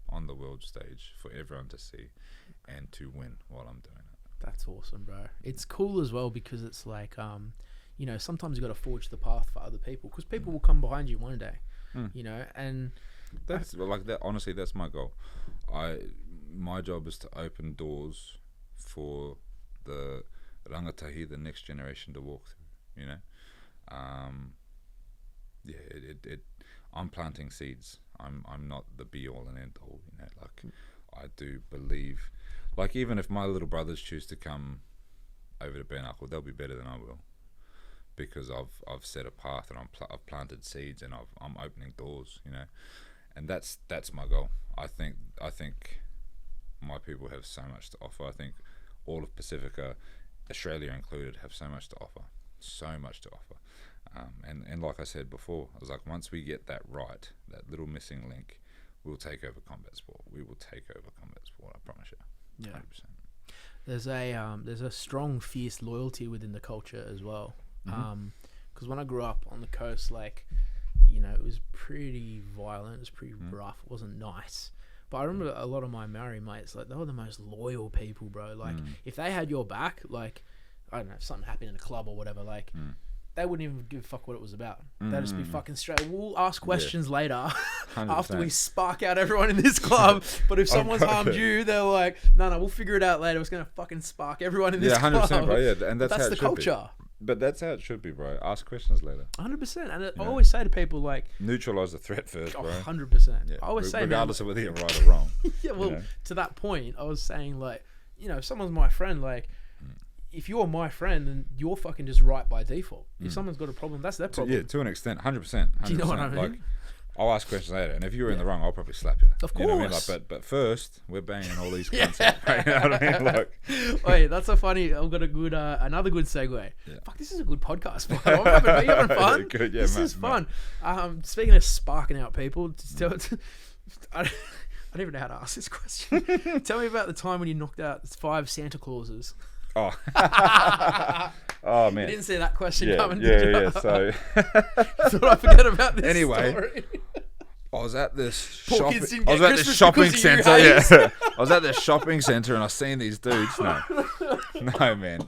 on the world stage for everyone to see and to win while I'm doing it. That's awesome, bro. It's cool as well because it's like, sometimes you got to forge the path for other people, because people will come behind you one day, and that's like that. Honestly, that's my goal. My job is to open doors for the rangatahi, the next generation, to walk through. I'm planting seeds. I'm not the be all and end all. I do believe, like even if my little brothers choose to come over to Bare-knuckle, they'll be better than I will, because I've set a path and I've planted seeds and I'm opening doors. And that's my goal. I think my people have so much to offer. I think all of Pacifica, Australia included, have so much to offer. And like I said before, I was like, once we get that right, that little missing link, we'll take over combat sport. We will take over combat sport, I promise you. Yeah. 100%. There's a strong, fierce loyalty within the culture as well. Because when I grew up on the coast, like, it was pretty violent, it was pretty rough, it wasn't nice. But I remember a lot of my Maori mates, like, they were the most loyal people, bro. Like, if they had your back, like, I don't know, if something happened in a club or whatever, like, they wouldn't even give a fuck what it was about. They'd just be fucking straight. We'll ask questions later after we spark out everyone in this club. But if someone's harmed you, they're like, no, we'll figure it out later. It's going to fucking spark everyone in this club. 100%, bro. Yeah, and that's how the it should culture. Be. But that's how it should be, bro. Ask questions later. 100%. And I always say to people, like, neutralize the threat first, bro. 100%. Yeah. I always say, regardless of whether you're right or wrong. Yeah, well, to that point, I was saying, like, if someone's my friend, like, if you're my friend, then you're fucking just right by default. If someone's got a problem, that's their problem. Yeah, to an extent, 100%. Do you know what I mean? Like, I'll ask questions later, and if you're in the wrong, I'll probably slap you. Of course. You know what I mean? Like, but first, we're banging all these concepts. Right? You know what I mean? Like, wait, that's so funny. I've got a good, another good segue. Yeah. Fuck, this is a good podcast, bro. Are you having fun? Good, yeah, this is fun. Speaking of sparking out people, I don't even know how to ask this question. Tell me about the time when you knocked out 5 Santa Clauses. Oh. Oh man, you didn't see that question coming. Yeah. So thought I forget about this. Anyway, story. I was at this Poor kids didn't I was get at this Christmas shopping because of you, centre. Hayes. Yeah, I was at this shopping centre and I seen these dudes. No, man.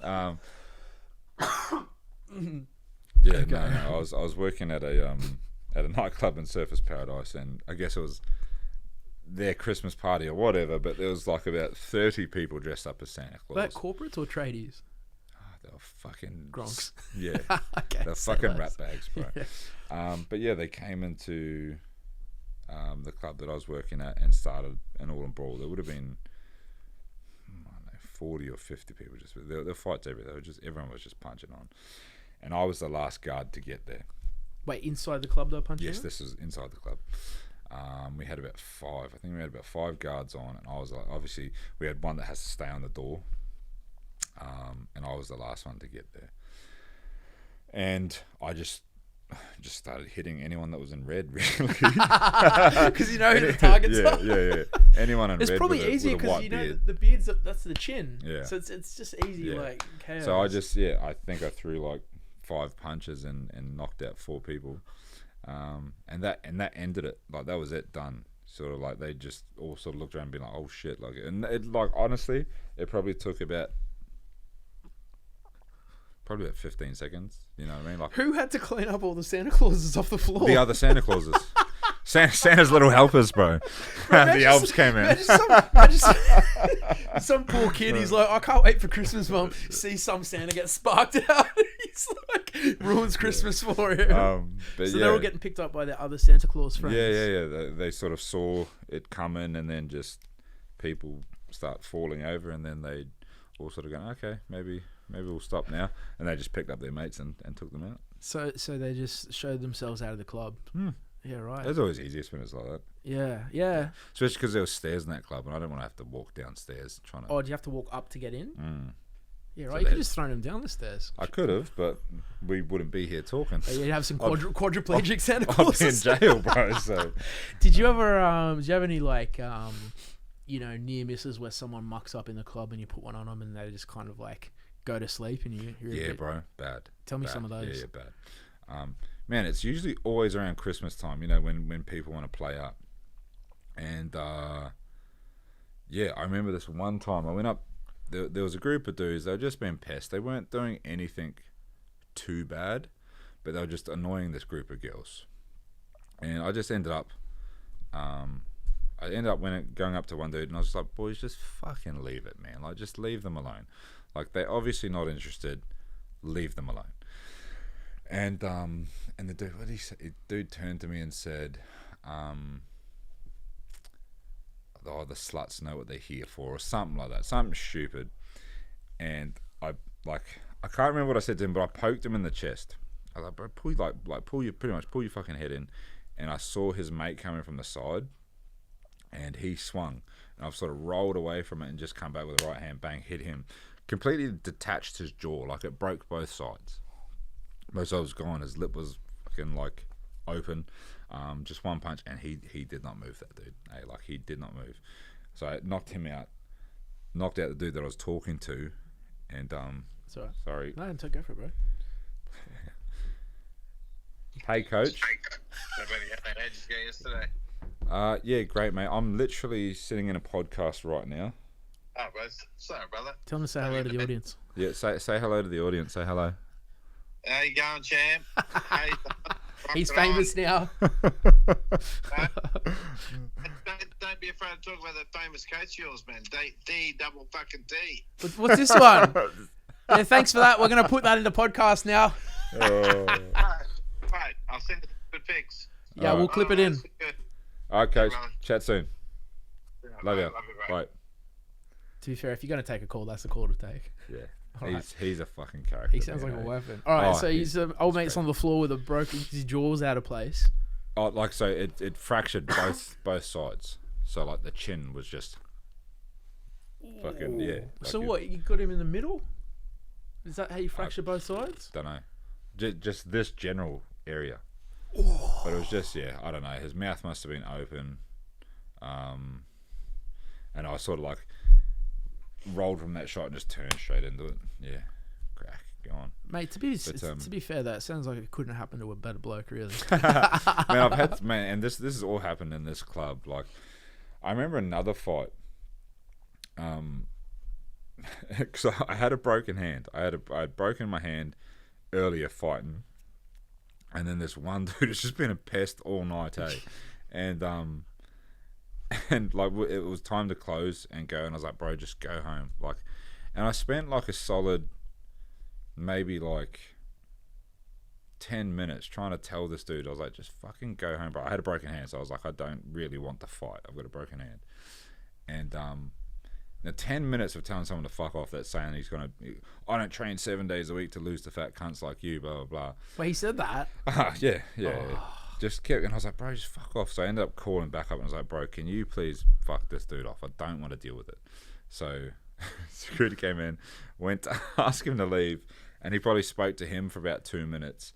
Yeah, Okay. no. I was working at a nightclub in Surfers Paradise, and I guess it was their Christmas party or whatever. But there was like about 30 people dressed up as Santa Claus. Were that corporates or tradies? They were fucking Gronks. Yeah, Okay, they're say fucking less. rat bags, bro. Yeah. But yeah, they came into the club that I was working at and started an all-in brawl. There would have been, I don't know, 40 or 50 people. Just there were fights everywhere. Everyone was just punching on, and I was the last guard to get there. Wait, inside the club though, punching? Yes, it? this is inside the club. We had about 5. I think we had about 5 guards on, and I was like, obviously, we had one that has to stay on the door. And I was the last one to get there, and I just started hitting anyone that was in red, really. Because you know who the targets are. Yeah. Anyone in It's red probably with easier a because white you know beard. the beard's that's the chin. Yeah. So it's just easy Yeah. like chaos. So I think I threw like 5 punches and knocked out 4 people, and that ended it. Like that was it, done. Sort of like they just all sort of looked around and be like, oh shit, like, and it, like, honestly, it probably took about 15 seconds. You know what I mean? Like, Who had to clean up all the Santa Clauses off the floor? the other Santa Clauses. Santa's little helpers, bro. The elves came in. Imagine some poor kid, he's like, I can't wait for Christmas, Mum. See some Santa get sparked out. He's like, ruins Christmas for him. But So yeah, they're all getting picked up by their other Santa Claus friends. yeah. They sort of saw it coming, and then just people start falling over, and then they all sort of go, okay, maybe we'll stop now, and they just picked up their mates and took them out. So they just showed themselves out of the club. Yeah, right. It's always easiest when it's like that, Yeah. especially because there were stairs in that club, and I don't want to have to walk downstairs trying to. Oh, do you have to walk up to get in? Yeah, right. So You could that- just thrown him down the stairs. I could have, but we wouldn't be here talking. You'd have some quadriplegic Santa I'll be in Clauses. jail, bro. So Did you ever? Did you have any like near misses where someone mucks up in the club and you put one on them and they just kind of like go to sleep and you're a yeah, bit, bro, bad. Tell me Bad. some of those. Yeah, bad. Man, it's usually always around Christmas time, you know, when people want to play up. And yeah, I remember this one time I went up. There was a group of dudes. They were just being pests. They weren't doing anything too bad, but they were just annoying this group of girls. And I just ended up, going up to one dude, and I was just like, boys, just fucking leave it, man. Like, just leave them alone. Like, they're obviously not interested. Leave them alone. And the dude, what did he say? The dude turned to me and said, oh, the sluts know what they're here for, or something like that, something stupid. And I can't remember what I said to him, but I poked him in the chest. I was like, bro, pull your fucking head in. And I saw his mate coming from the side, and he swung, and I've sort of rolled away from it and just come back with a right hand, bang, hit him, completely detached his jaw, like it broke both sides. Both sides was gone. His lip was fucking like open. Just one punch, and he did not move, that dude. Hey, like, he did not move. So I knocked him out, knocked out the dude that I was talking to, and It's all right. sorry. No, go for it, bro. Hey, coach. How did you go yesterday? Yeah, great, mate. I'm literally sitting in a podcast right now. Oh, bro. Sorry, brother. Tell him to say hello to the audience. Yeah, say hello to the audience. Say hello. How you going, champ? How you He's rocking on? famous now. Don't be afraid to talk about that famous coach of yours, man. D double fucking T. What's this one? Yeah, thanks for that. We're going to put that in the podcast now. Oh. Right, I'll send it the pics. Yeah, All we'll right. clip it in. Good. All right, coach. brother. Chat soon. Love you. Love you, bro. Bye. To be fair, if you're going to take a call, that's a call to take. Yeah. All right. He's a fucking character. He sounds like man, a eh? weapon. All right, Oh, so he's old mate's great. on the floor with his jaws out of place. Oh, like, so it fractured both sides. So like the chin was just fucking, yeah. Like So it- what? You got him in the middle? Is that how you fracture both sides? Don't know. Just this general area. But it was just, yeah, I don't know. His mouth must have been open. And I sort of like rolled from that shot and just turned straight into it. Yeah. gone. Mate, to be fair, that sounds like it couldn't happen to a better bloke, really. And this has all happened in this club. Like, I remember another fight. Because I had a broken hand. I had broken my hand earlier fighting, and then this one dude has just been a pest all night, and like it was time to close and go, and I was like, bro, just go home. Like, and I spent like a solid maybe like 10 minutes trying to tell this dude, I was like, just fucking go home, bro. I had a broken hand, so I was like, I don't really want to fight. I've got a broken hand. And now 10 minutes of telling someone to fuck off, that's saying I don't train 7 days a week to lose to fat cunts like you, blah blah blah. Well, he said that. Yeah. Just kept, and I was like, bro, just fuck off. So I ended up calling back up and I was like, bro, can you please fuck this dude off? I don't want to deal with it. So security came in, went to ask him to leave, and he probably spoke to him for about 2 minutes,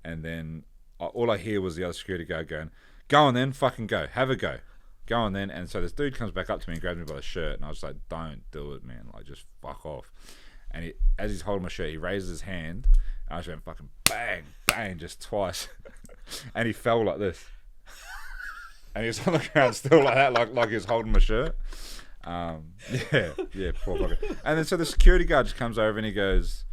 and then all I hear was the other security guard going, go on then, fucking go, have a go. Go on then. And so this dude comes back up to me and grabs me by the shirt, and I was like, don't do it, man, like just fuck off. And as he's holding my shirt, he raises his hand, and I just went fucking bang, bang, just twice. And he fell like this, and he was on the ground still like that, like he was holding my shirt. Poor fucker. And then so the security guard just comes over and he goes,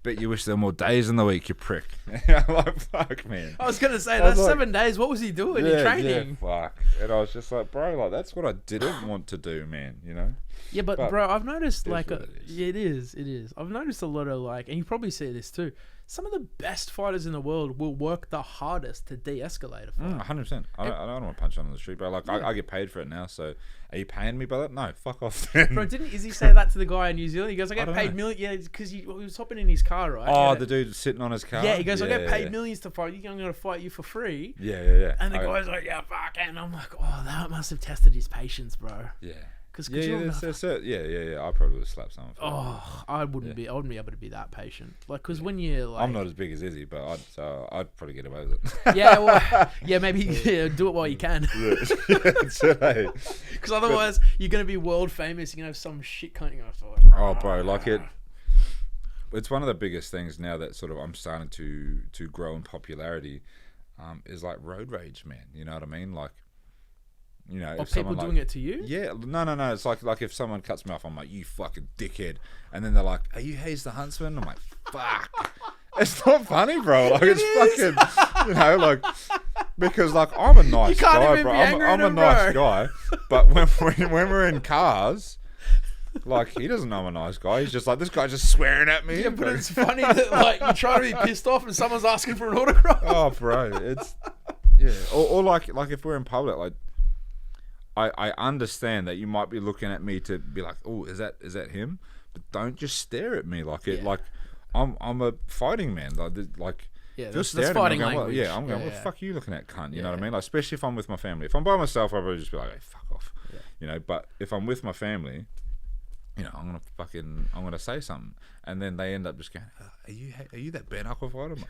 bet you wish there were more days in the week, you prick. I'm like, fuck, man. I was gonna say that's like, 7 days. What was he doing in training? Yeah, fuck. And I was just like, bro, like that's what I didn't want to do, man. You know. Yeah, but bro, I've noticed like it is. I've noticed a lot of like, and you probably see this too. Some of the best fighters in the world will work the hardest to de-escalate a fight. 100%. I don't want to punch on the street, bro. Like, I get paid for it now, so are you paying me by that? No, fuck off then. Bro, didn't Izzy say that to the guy in New Zealand? He goes, I get paid millions. Yeah, because he was hopping in his car, right? Oh, the dude sitting on his car? Yeah, he goes, I get paid millions to fight you. I'm going to fight you for free. Yeah. And the guy's like, yeah, fuck it. And I'm like, oh, that must have tested his patience, bro. Yeah. Yeah. I probably would have slapped someone. I wouldn't be able to be that patient. Like, because when you're like, I'm not as big as Izzy, but I'd probably get away with it. Maybe do it while you can. Because otherwise, you're gonna be world famous. You're gonna have some shit cunt. Oh, bro, like it's one of the biggest things now that sort of I'm starting to grow in popularity. Is like road rage, man. You know what I mean? Like. You know, if people doing it to you? Yeah, no. It's like if someone cuts me off, I'm like, you fucking dickhead, and then they're like, are you Haze the Huntsman? I'm like, fuck. It's not funny, bro. Like it's fucking, you know, like because like I'm a nice guy, bro. I'm a nice guy, but when we're in cars. Like he doesn't know I'm a nice guy. He's just like, this guy's just swearing at me. Yeah, but it's funny that like you try to be pissed off and someone's asking for an autograph. Oh, bro, it's or like if we're in public, like. I understand that you might be looking at me to be like, oh, is that him? But don't just stare at me like it. Yeah. Like I'm a fighting man. Like that's fighting language. Like, I'm going. What the fuck are you looking at, cunt? You know what I mean? Like especially if I'm with my family. If I'm by myself, I'll probably just be like, hey, fuck off. Yeah. You know. But if I'm with my family, you know, I'm gonna say something, and then they end up just going, are you that bare-knuckle fighter? I'm like,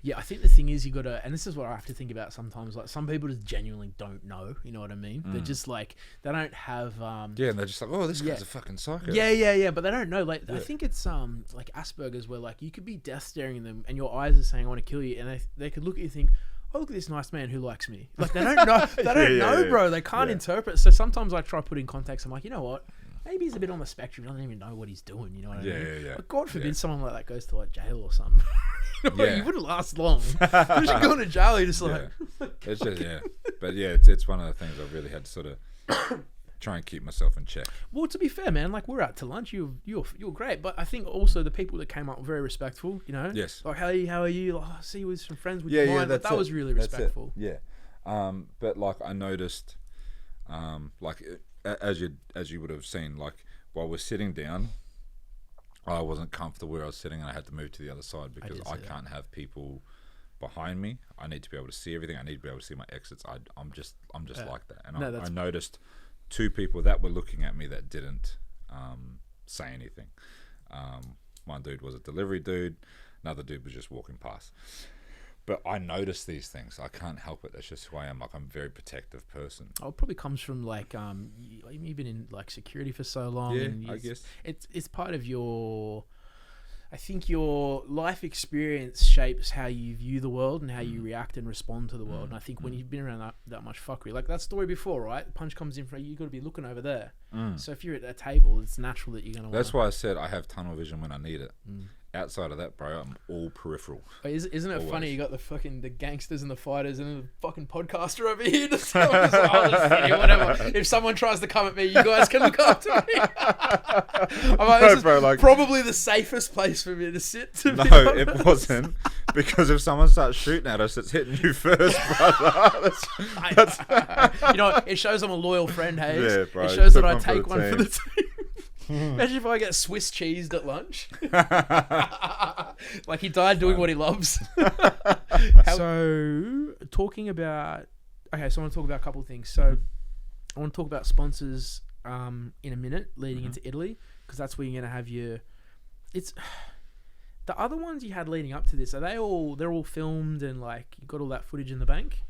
yeah, I think the thing is you gotta, and this is what I have to think about sometimes. Like some people just genuinely don't know. You know what I mean? They're just like they don't have. And they're just like, oh, this guy's a fucking psycho. Yeah. But they don't know. Like I think it's like Asperger's, where like you could be death staring at them, and your eyes are saying, I want to kill you, and they could look at you and think, oh, look at this nice man who likes me. Like they don't know. They don't know, bro. They can't interpret. So sometimes I try to put in context. I'm like, you know what? Maybe he's a bit on the spectrum. He doesn't even know what he's doing. You know what I mean? Yeah. But God forbid someone like that goes to like jail or something. You wouldn't last long. Once you go to jail, you're just like. It's just but it's one of the things I've really had to sort of try and keep myself in check. Well, to be fair, man, like we're out to lunch. You're great, but I think also the people that came up were very respectful. You know. Yes. Like, hey, how are you? Like, see you with some friends. Would you mind? Like, that was really respectful. Yeah. But like I noticed, like. As you would have seen, like while we're sitting down, I wasn't comfortable where I was sitting, and I had to move to the other side because I can't have people behind me. I need to be able to see everything. I need to be able to see my exits. I'm just like that. And I noticed two people that were looking at me that didn't say anything. One dude was a delivery dude. Another dude was just walking past. But I notice these things. I can't help it. That's just who I am. Like I'm a very protective person. Oh, it probably comes from like you've been in like security for so long. Yeah, and I guess it's part of your. I think your life experience shapes how you view the world and how you react and respond to the world. And I think when you've been around that much fuckery, like that story before, right? The punch comes in front, you got to be looking over there. So if you're at a table, it's natural that you're gonna. That's why I said I have tunnel vision when I need it. Outside of that, bro, I'm all peripheral. Isn't it Always. funny? You got the gangsters and the fighters and the fucking podcaster over here to tell us, oh, that's funny, whatever. If someone tries to come at me, you guys can look after me. I'm like, this is probably the safest place for me to sit. To No, be honest. it wasn't, because if someone starts shooting at us, it's hitting you first, brother. You know, it shows I'm a loyal friend, Hayes. Yeah, bro, it shows took that I one for take the one for team. the team. Imagine if I get Swiss cheesed at lunch. Like he died doing what he loves. So, talking about... Okay, so I want to talk about a couple of things. So, I want to talk about sponsors in a minute, leading into Italy, because that's where you're going to have your... It's... The other ones you had leading up to this, they're all filmed and like you got all that footage in the bank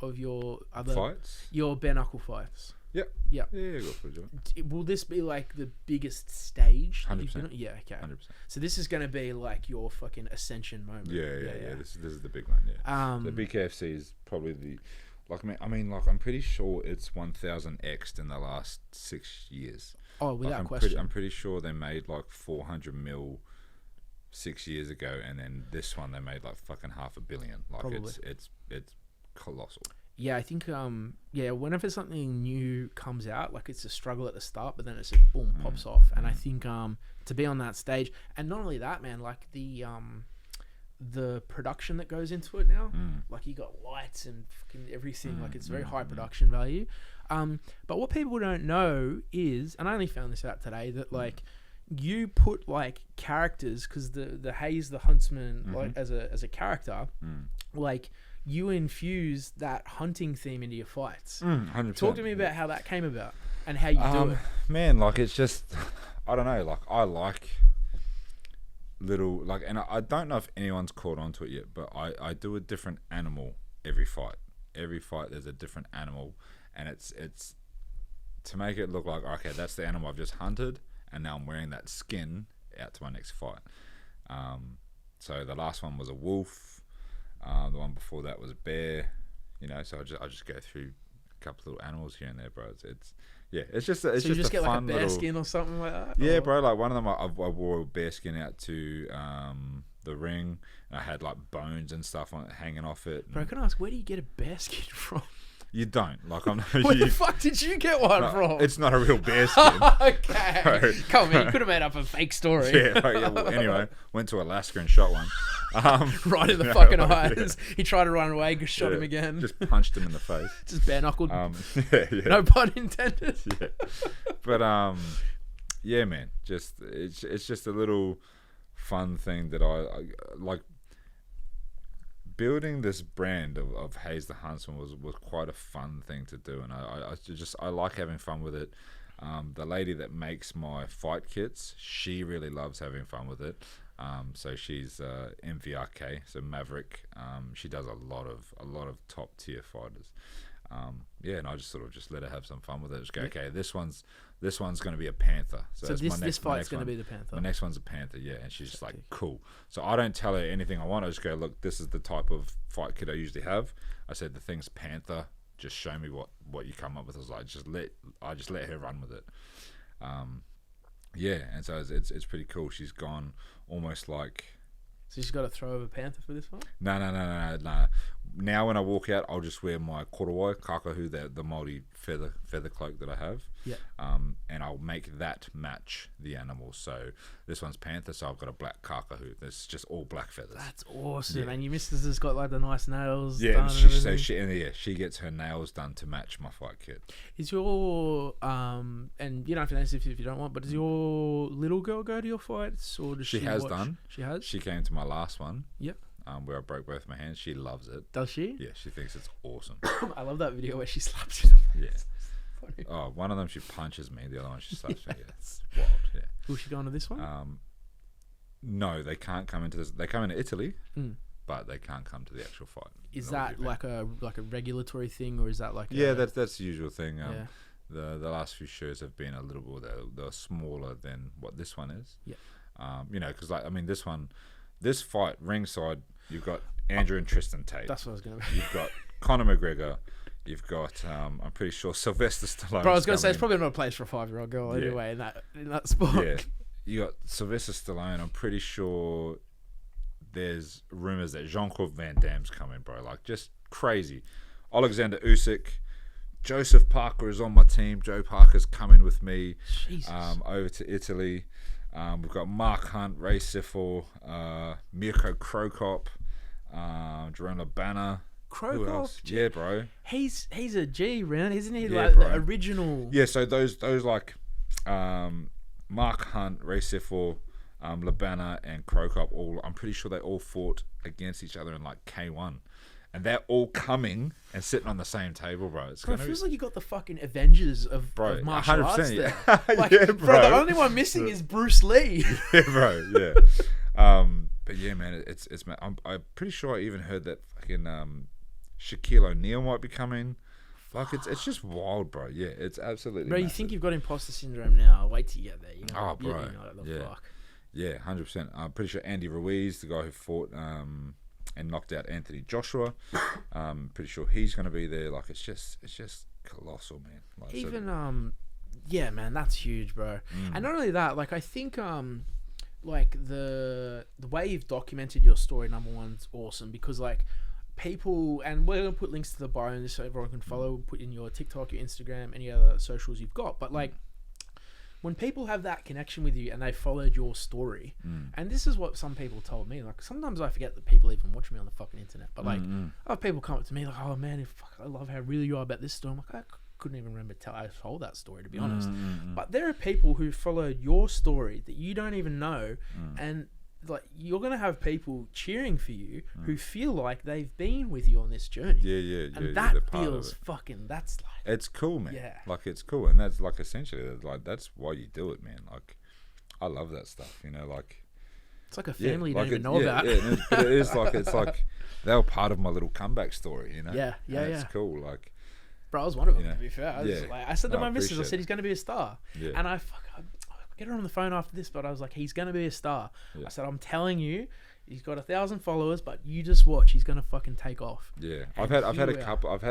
of your other... Fights? Your bare-knuckle fights. Yep. Yeah. Yeah, got footage of it. Will this be like the biggest stage? that you've 100%. been on? Yeah, okay. 100%. So this is going to be like your fucking ascension moment. Yeah. This is the big one. Yeah. The BKFC is probably the, like, I mean, like, I'm pretty sure it's 1,000x'd in the last 6 years. Oh, without like, question. I'm pretty sure they made like 400 mil 6 years ago, and then this one they made like fucking $500 million. Like, Probably. it's colossal. Yeah, I think whenever something new comes out, like it's a struggle at the start, but then it's just boom, pops off. And I think to be on that stage, and not only that, man, like the production that goes into it now, like you got lights and fucking everything, like it's very high production value. But what people don't know is, and I only found this out today, that like you put like characters, because the Haze the Huntsman, like as a character, like you infuse that hunting theme into your fights. 100%. Talk to me about how that came about and how you do it. Man, like, it's just, I don't know, like, I like little, like, and I don't know if anyone's caught on to it yet, but I do a different animal every fight. Every fight there's a different animal, and it's to make it look like, okay, that's the animal I've just hunted, and now I'm wearing that skin out to my next fight. So the last one was a wolf. The one before that was a bear, you know. So I just go through a couple little animals here and there, bro. It's just So you just a get like a fun bear little skin or something like that? Yeah, or? bro. Like one of them, I wore a bear skin out to the ring, and I had like bones and stuff on it hanging off it. Bro, can I ask, where do you get a bear skin from? You don't, like, I'm not. Where the fuck did you get one from? It's not a real bear skin. Okay. Bro. Come on, man, you could have made up a fake story. Yeah, well, anyway, went to Alaska and shot one. Right in the fucking eyes. He tried to run away, just shot him again. Just punched him in the face. Just bare-knuckled. Yeah. No pun intended. Yeah. But yeah, man, it's just a little fun thing that I like. Building this brand of Haze the Huntsman was quite a fun thing to do, and I like having fun with it. The lady that makes my fight kits, she really loves having fun with it. So she's MVRK, so Maverick. She does a lot of top tier fighters. And I just sort of just let her have some fun with it. Just go, okay, this one's going to be a panther. So that's this fight's going to be the panther. My next one's a panther, yeah. And she's just like, cool. So I don't tell her anything I want. I just go, look, this is the type of fight kit I usually have. I said, the thing's panther. Just show me what you come up with. I was like, I just let her run with it. And so it's pretty cool. She's gone almost like. So she's got to throw over panther for this one? No. Now when I walk out, I'll just wear my korowai, kakahu, the Māori feather cloak that I have. Yeah. And I'll make that match the animal. So this one's panther, so I've got a black kakahu. There's just all black feathers. That's awesome. Yeah. And your missus has got like the nice nails. Yeah, done she gets her nails done to match my fight kit. Is your and you don't have to answer if you don't want, but does your little girl go to your fights, or does she has watch? done. She has. She came to my last one. Yep. Where I broke both my hands. She loves it. Does she? Yeah, she thinks it's awesome. I love that video where she slaps you in the face. Yeah. Funny. Oh, one of them she punches me. The other one she slaps me. Yeah, it's wild. Yeah. Will she go on to this one? No, they can't come into this. They come into Italy, but they can't come to the actual fight. Is that like a regulatory thing, or is that like? That's the usual thing. Yeah. The last few shows have been a little bit. They're smaller than what this one is. Yeah. You know, because like I mean, this fight ringside, you've got Andrew and Tristan Tate. That's what I was gonna. You've got Conor McGregor. You've got I'm pretty sure Sylvester Stallone. Bro, I was gonna say it's probably not a place for a 5-year-old girl anyway in that sport. Yeah, you got Sylvester Stallone. I'm pretty sure there's rumors that Jean-Claude Van Damme's coming, bro. Like just crazy. Alexander Usyk. Joseph Parker is on my team. Joe Parker's coming with me over to Italy. We've got Mark Hunt, Ray Siffel, Mirko Krokop, Jerome Labana. Krokop? Yeah, bro. He's a G, man, isn't he? Yeah, like bro. the original. Yeah, so those like Mark Hunt, Ray Siffel, Labana, and Krokop, I'm pretty sure they all fought against each other in like K1. And they're all coming and sitting on the same table, bro. It feels like you got the fucking Avengers of martial arts there. Like, yeah, bro. The only one missing is Bruce Lee. Yeah, bro. Yeah. But yeah, man, it's I'm pretty sure I even heard that fucking Shaquille O'Neal might be coming. Like it's just wild, bro. Yeah, it's absolutely. Bro, you massive. think you've got imposter syndrome now? Wait till you get there. You know, Oh, bro. the fuck. Yeah, 100%. I'm pretty sure Andy Ruiz, the guy who fought and knocked out Anthony Joshua, pretty sure he's going to be there. Like it's just colossal, man. Like, Even yeah, man, that's huge, bro. And not only that, like I think like the way you've documented your story, number one's awesome because like people, and we're gonna put links to the bio in this so everyone can follow, put in your TikTok, your Instagram, any other socials you've got, but like when people have that connection with you and they followed your story, and this is what some people told me, like sometimes I forget that people even watch me on the fucking internet, but like I have people come up to me like, oh man, I love how real you are about this story. I'm like, I couldn't even remember I told that story, to be honest. But there are people who followed your story that you don't even know, and like you're gonna have people cheering for you who feel like they've been with you on this journey. And that feels fucking. That's like it's cool, man. Yeah, like it's cool, and that's like essentially like that's why you do it, man. Like I love that stuff, you know. Like it's like a family you like don't even know about. Yeah, but it is like it's like they were part of my little comeback story, you know. Yeah. It's cool, like. Bro, I was one of them, to be fair. I said to my missus, I appreciate said he's going to be a star. Yeah. And I get her on the phone after this, but I was like, he's going to be a star. I said, I'm telling you, he's got 1,000 followers, but you just watch, he's going to fucking take off. Yeah. And I've had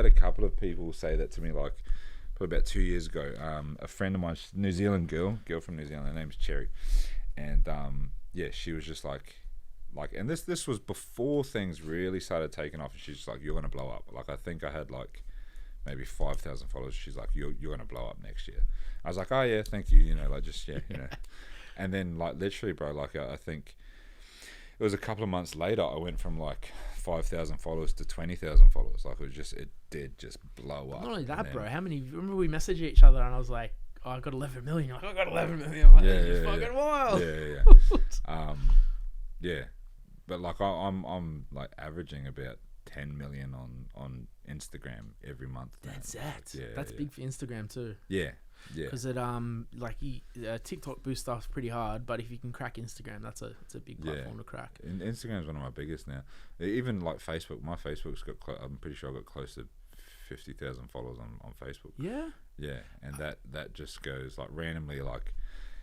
a couple of people say that to me, like probably about 2 years ago. A friend of mine, New Zealand girl from New Zealand, her name's Cherry. And she was just like and this was before things really started taking off, and she's just like, you're going to blow up. Like I think I had like maybe 5,000 followers. She's like, you're gonna blow up next year. I was like, oh yeah, thank you, you know, like just you know. And then like literally, bro, like I think it was a couple of months later, I went from like 5,000 followers to 20,000 followers. Like it did just blow up. Not only that, bro, how many, remember we messaged each other and I was like, oh, I got 11 million. You're like, I got 11 million. I'm like, yeah, fucking wild. Yeah. But like I'm like averaging about 10 million on Instagram every month. That's that's big for Instagram too. Yeah. Because it TikTok boosts stuff's pretty hard, but if you can crack Instagram, it's a big platform to crack. Instagram's one of my biggest now. Even like Facebook, my Facebook's got I'm pretty sure I got close to 50,000 followers on Facebook. Yeah, and that just goes like randomly, like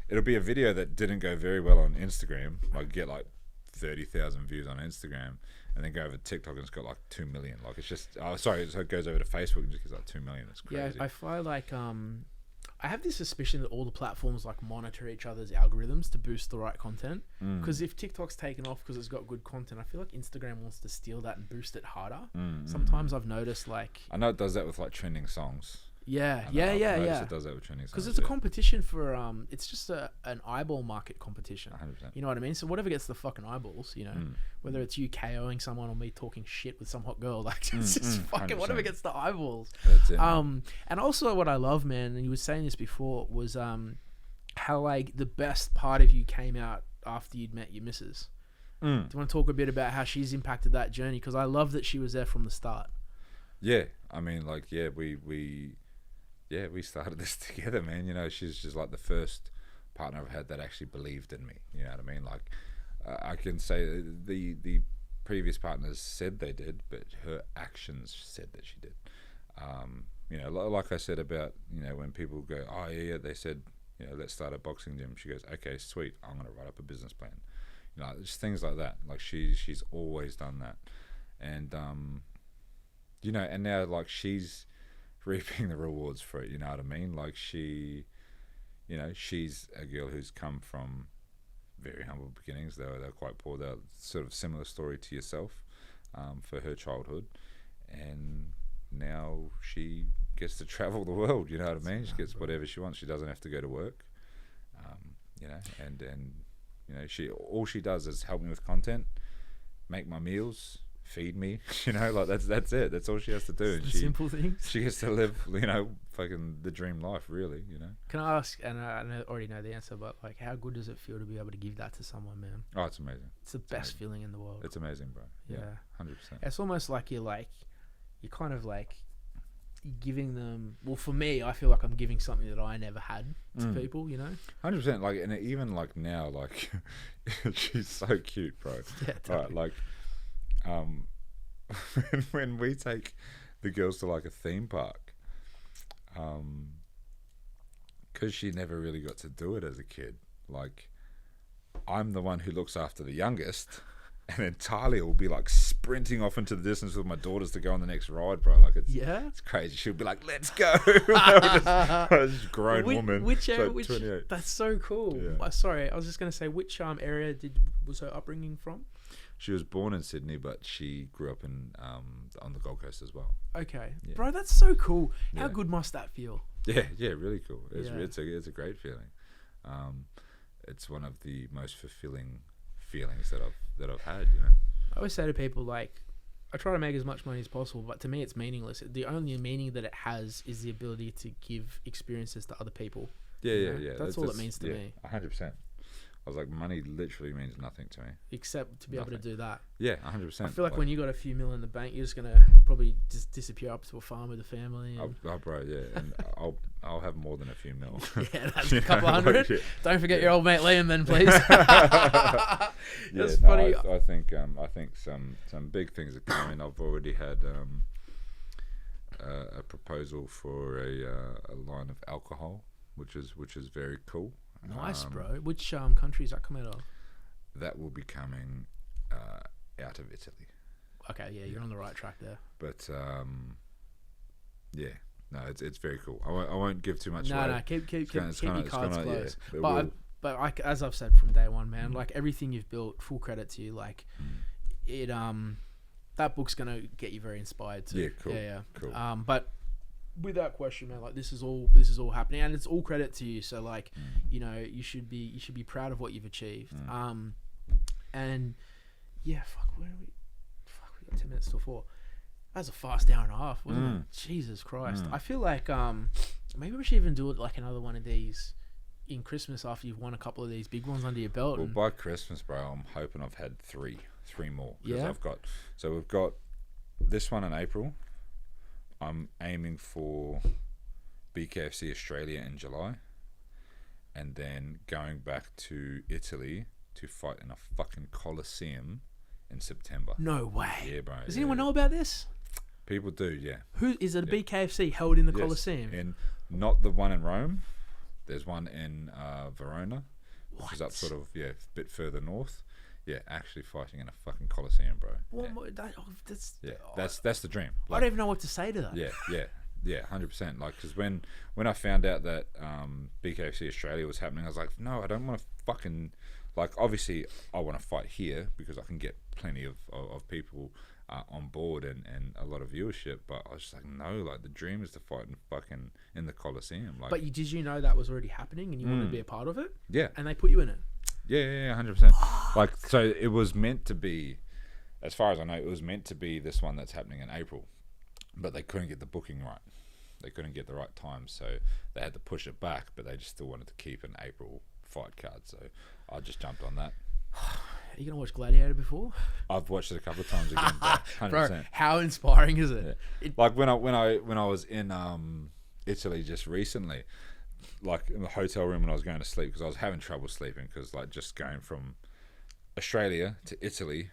it'll be a video that didn't go very well on Instagram, like get like 30,000 views on Instagram, and then go over to TikTok and it's got like 2 million. Like it's just so it goes over to Facebook and just gets like 2 million. It's crazy. Yeah, I feel like I have this suspicion that all the platforms like monitor each other's algorithms to boost the right content. Because if TikTok's taken off because it's got good content, I feel like Instagram wants to steal that and boost it harder. Sometimes I've noticed like I know it does that with like trending songs. Yeah. It does that with trending songs because it's a competition for it's just an eyeball market competition. 100%. You know what I mean? So whatever gets the fucking eyeballs, you know, whether it's you KOing someone or me talking shit with some hot girl, like it's just fucking 100%. whatever gets the eyeballs. That's it. And also what I love, man, and you were saying this before, was how like the best part of you came out after you'd met your missus. Do you want to talk a bit about how she's impacted that journey? Because I love that she was there from the start. Yeah, I mean, like, yeah, we started this together, man. You know, she's just like the first partner I've had that actually believed in me. You know what I mean? Like, I can say the previous partners said they did, but her actions said that she did. You know, like I said about, you know, when people go, oh yeah, they said let's start a boxing gym. She goes, okay, sweet. I'm gonna write up a business plan. Just things like that. Like she's always done that, and and now like she's reaping the rewards for it. You know what I mean? Like she's a girl who's come from very humble beginnings. They're quite poor. They're sort of similar story to yourself, for her childhood, and now she gets to travel the world. You know what I mean? She gets whatever she wants. She doesn't have to go to work. And all she does is help me with content, make my meals, feed me. That's it. That's all she has to do. And Simple things. She gets to live, fucking the dream life, really. Can I ask? And I already know the answer, but like, how good does it feel to be able to give that to someone, man? Oh, it's amazing. It's the best feeling in the world. It's amazing, bro. Yeah, 100%. It's almost like you're kind of like giving them. Well, for me, I feel like I'm giving something that I never had to people. 100%. Like, and even like now, like, she's so cute, bro. Yeah, totally. Like, when we take the girls to like a theme park, because she never really got to do it as a kid. Like, I'm the one who looks after the youngest. And then Talia will be like sprinting off into the distance with my daughters to go on the next ride, bro. Like it's crazy. She'll be like, "Let's go!" Just grown woman. Which like which 28. That's so cool. Yeah. Sorry, I was just gonna say, which area was her upbringing from? She was born in Sydney, but she grew up on the Gold Coast as well. Okay, Yeah. bro, that's so cool. How Yeah. good must that feel? Yeah, really cool. It's Yeah. a great feeling. It's one of the most fulfilling feelings that I've had. I always say to people, like, I try to make as much money as possible, but to me it's meaningless. The only meaning that it has is the ability to give experiences to other people. Yeah. That's all it means to me. 100%. I was like, money literally means nothing to me. Except to be able to do that. Yeah, 100%. I feel like when you got a few mil in the bank, you're just gonna probably just disappear up to a farm with a family. And bro, yeah, and I'll have more than a few mil. yeah, that's a couple hundred. Yeah. Don't forget your old mate Liam, then, please. That's funny. I think some big things are coming. I've already had a proposal for a line of alcohol, which is very cool. Nice, bro. Which country is that coming out of? That will be coming out of Italy. Okay, yeah, you're on the right track there. But yeah, no, it's very cool. I won't give too much away. No, keep your cards close. Yeah, but as I've said from day one, man, like everything you've built, full credit to you. Like it, that book's gonna get you very inspired too. Yeah, cool. Yeah. Cool. But without question, man, like this is all happening, and it's all credit to you. So like, you should be proud of what you've achieved. And yeah, we got 10 minutes till 4. That was a fast hour and a half, wasn't it? Jesus Christ. I feel like maybe we should even do it like another one of these in Christmas after you've won a couple of these big ones under your belt. Well, by Christmas, bro, I'm hoping I've had three more. Yeah. We've got this one in April. I'm aiming for BKFC Australia in July, and then going back to Italy to fight in a fucking coliseum in September. No way. Yeah, bro. Does anyone know about this? People do, yeah. Who is it? A BKFC held in the Coliseum? And not the one in Rome. There's one in Verona, which is up sort of a bit further north. Yeah, actually fighting in a fucking coliseum, bro. That's the dream. I don't even know what to say to that. Yeah, 100%. Like, because when I found out that BKFC Australia was happening, I was like, no, I don't want to fucking, like, obviously I want to fight here because I can get plenty of people on board and a lot of viewership, but I was just like, no, like the dream is to fight in the Coliseum. Like, but did you know that was already happening and you wanted to be a part of it? Yeah. And they put you in it? Yeah, 100%. Like, so it was meant to be, as far as I know, it was meant to be this one that's happening in April, but they couldn't get the booking right. They couldn't get the right time, so they had to push it back, but they just still wanted to keep an April fight card, so I just jumped on that. Are you going to watch Gladiator before? I've watched it a couple of times again, 100%. Bro, how inspiring is it? Yeah. Like when I was in Italy just recently, like in the hotel room when I was going to sleep, because I was having trouble sleeping, because like just going from Australia to Italy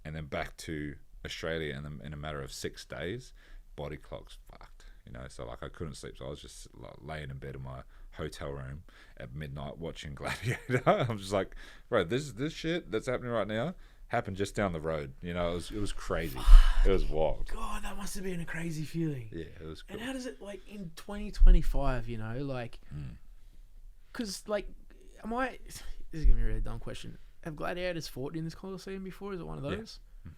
and then back to Australia in a matter of 6 days, body clock's fucked. you know. So like I couldn't sleep, so I was just like laying in bed in my hotel room at midnight watching Gladiator. I'm just like, bro, this shit that's happening right now happened just down the road. You know, it was crazy. It was wild. God, that must have been a crazy feeling. Yeah, it was cool. And how does it, like, in 2025, you know, like, because, like, this is going to be a really dumb question. Have gladiators fought in this Coliseum before? Is it one of those? Yeah.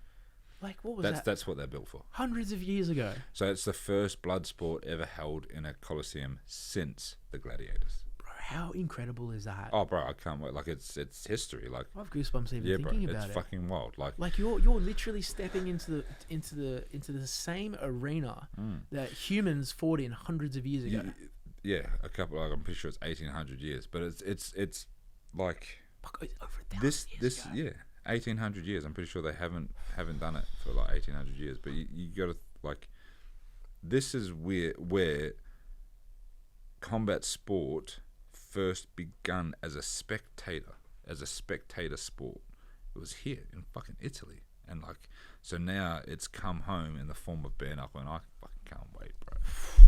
Like, what was that? That's what they're built for. Hundreds of years ago. So it's the first blood sport ever held in a Coliseum since the gladiators. Bro, how incredible is that? Oh, bro, I can't wait. Like, it's history. Like, I have goosebumps even yeah, thinking bro, about it's it. fucking wild. Like you're literally stepping into the same arena that humans fought in hundreds of years ago. Yeah, a couple. Like, I'm pretty sure it's 1800 years, but it's like Fuck, it's over 1,000 years ago. yeah, 1800 years. I'm pretty sure they haven't done it for like 1800 years. But you got to like, this is where combat sport first begun as a spectator sport. It was here in fucking Italy, and like, so now it's come home in the form of bare-knuckle, and I fucking can't wait, bro.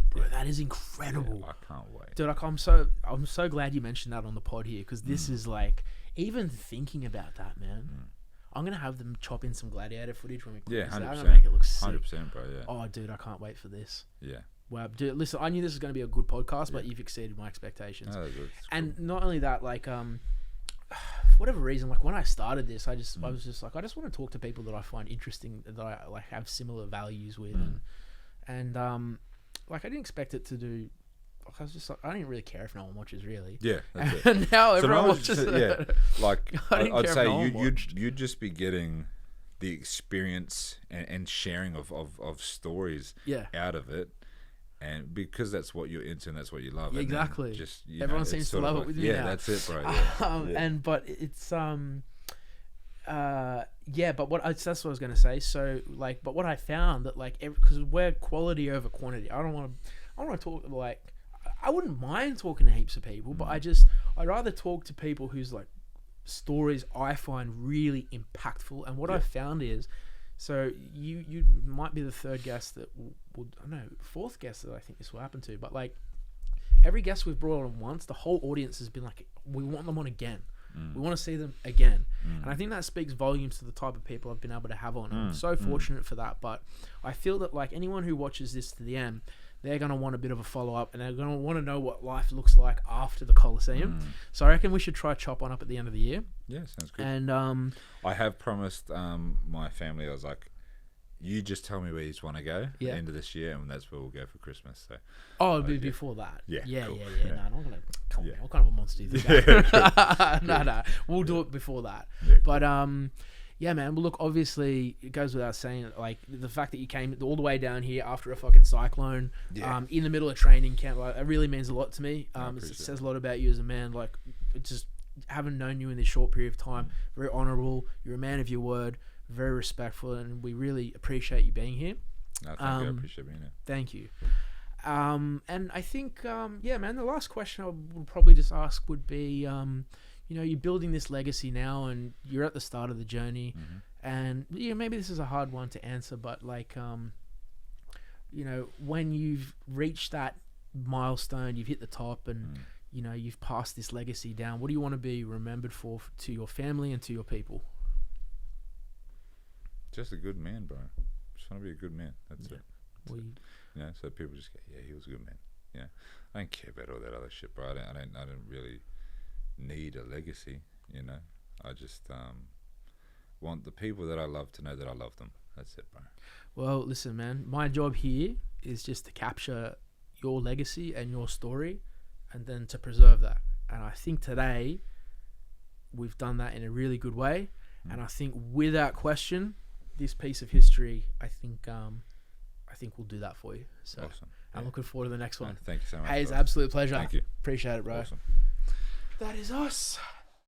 Bro, that is incredible. Yeah, I can't wait, dude. Like, I'm so glad you mentioned that on the pod here, because this is like, even thinking about that, man. I'm gonna have them chop in some gladiator footage when we clip this out. I'm gonna make it look sick. 100%, bro. Yeah. Oh, dude, I can't wait for this. Yeah. Wow, dude, listen, I knew this was going to be a good podcast, but you've exceeded my expectations. No, it's cool. And not only that, like, for whatever reason, like, when I started this, I was just like, I just want to talk to people that I find interesting, that I like have similar values with, and like, I didn't expect it to do. Like, I was just like, I didn't really care if no one watches, really. Yeah, that's it. And now So everyone no one's watches just- it. Yeah, like I didn't I'd care if say no one watched. you'd just be getting the experience and sharing of stories Yeah. out of it, and because that's what you're into and that's what you love. Yeah, and then exactly. Just Everyone it's seems to sort of love it like, with me yeah, now. that's it, bro. Yeah. And but it's yeah, but that's what I was gonna say. So like, but what I found that like, because we're quality over quantity. I don't want to talk like. I wouldn't mind talking to heaps of people, but I'd rather talk to people whose like stories I find really impactful. And what I found is, so you might be the third guest that will I don't know, fourth guest that I think this will happen to, but like every guest we've brought on once, the whole audience has been like, we want them on again. We want to see them again. And I think that speaks volumes to the type of people I've been able to have on. I'm so fortunate for that. But I feel that like anyone who watches this to the end, they're going to want a bit of a follow-up, and they're going to want to know what life looks like after the Coliseum. So I reckon we should try chop one up at the end of the year. Yeah, sounds good. And I have promised my family, I was like, you just tell me where you want to go at the end of this year, and that's where we'll go for Christmas. So it'll be before that. Yeah, Yeah. cool. No, I'm not gonna. Come on, what kind of a monster do you think? No, we'll do it before that. Yeah, but yeah, man. Well, look, obviously, it goes without saying, like, the fact that you came all the way down here after a fucking cyclone, in the middle of training camp, like, it really means a lot to me. It says a lot about you as a man. Like, just having known you in this short period of time, very honourable. You're a man of your word, very respectful, and we really appreciate you being here. no, thank you. I appreciate being here. Thank you. And I think, yeah, man, the last question I would probably just ask would be, you know, you're building this legacy now, and you're at the start of the journey, and yeah, maybe this is a hard one to answer, but like, you know, when you've reached that milestone, you've hit the top, and you know, you've passed this legacy down, what do you want to be remembered for to your family and to your people? Just a good man, bro. Just want to be a good man. That's it. Well, You know, so people just go, yeah, he was a good man. Yeah, I don't care about all that other shit, bro. I don't really need a legacy. You know, I just want the people that I love to know that I love them. That's it, bro. Well, listen, man, my job here is just to capture your legacy and your story, and then to preserve that. And I think today we've done that in a really good way. And I think, without question, this piece of history, I think we'll do that for you. So Awesome. I'm looking forward to the next one. Thank you so much. Hey, it's bro. an absolute pleasure. Thank you. Appreciate it, bro. Awesome. That is us.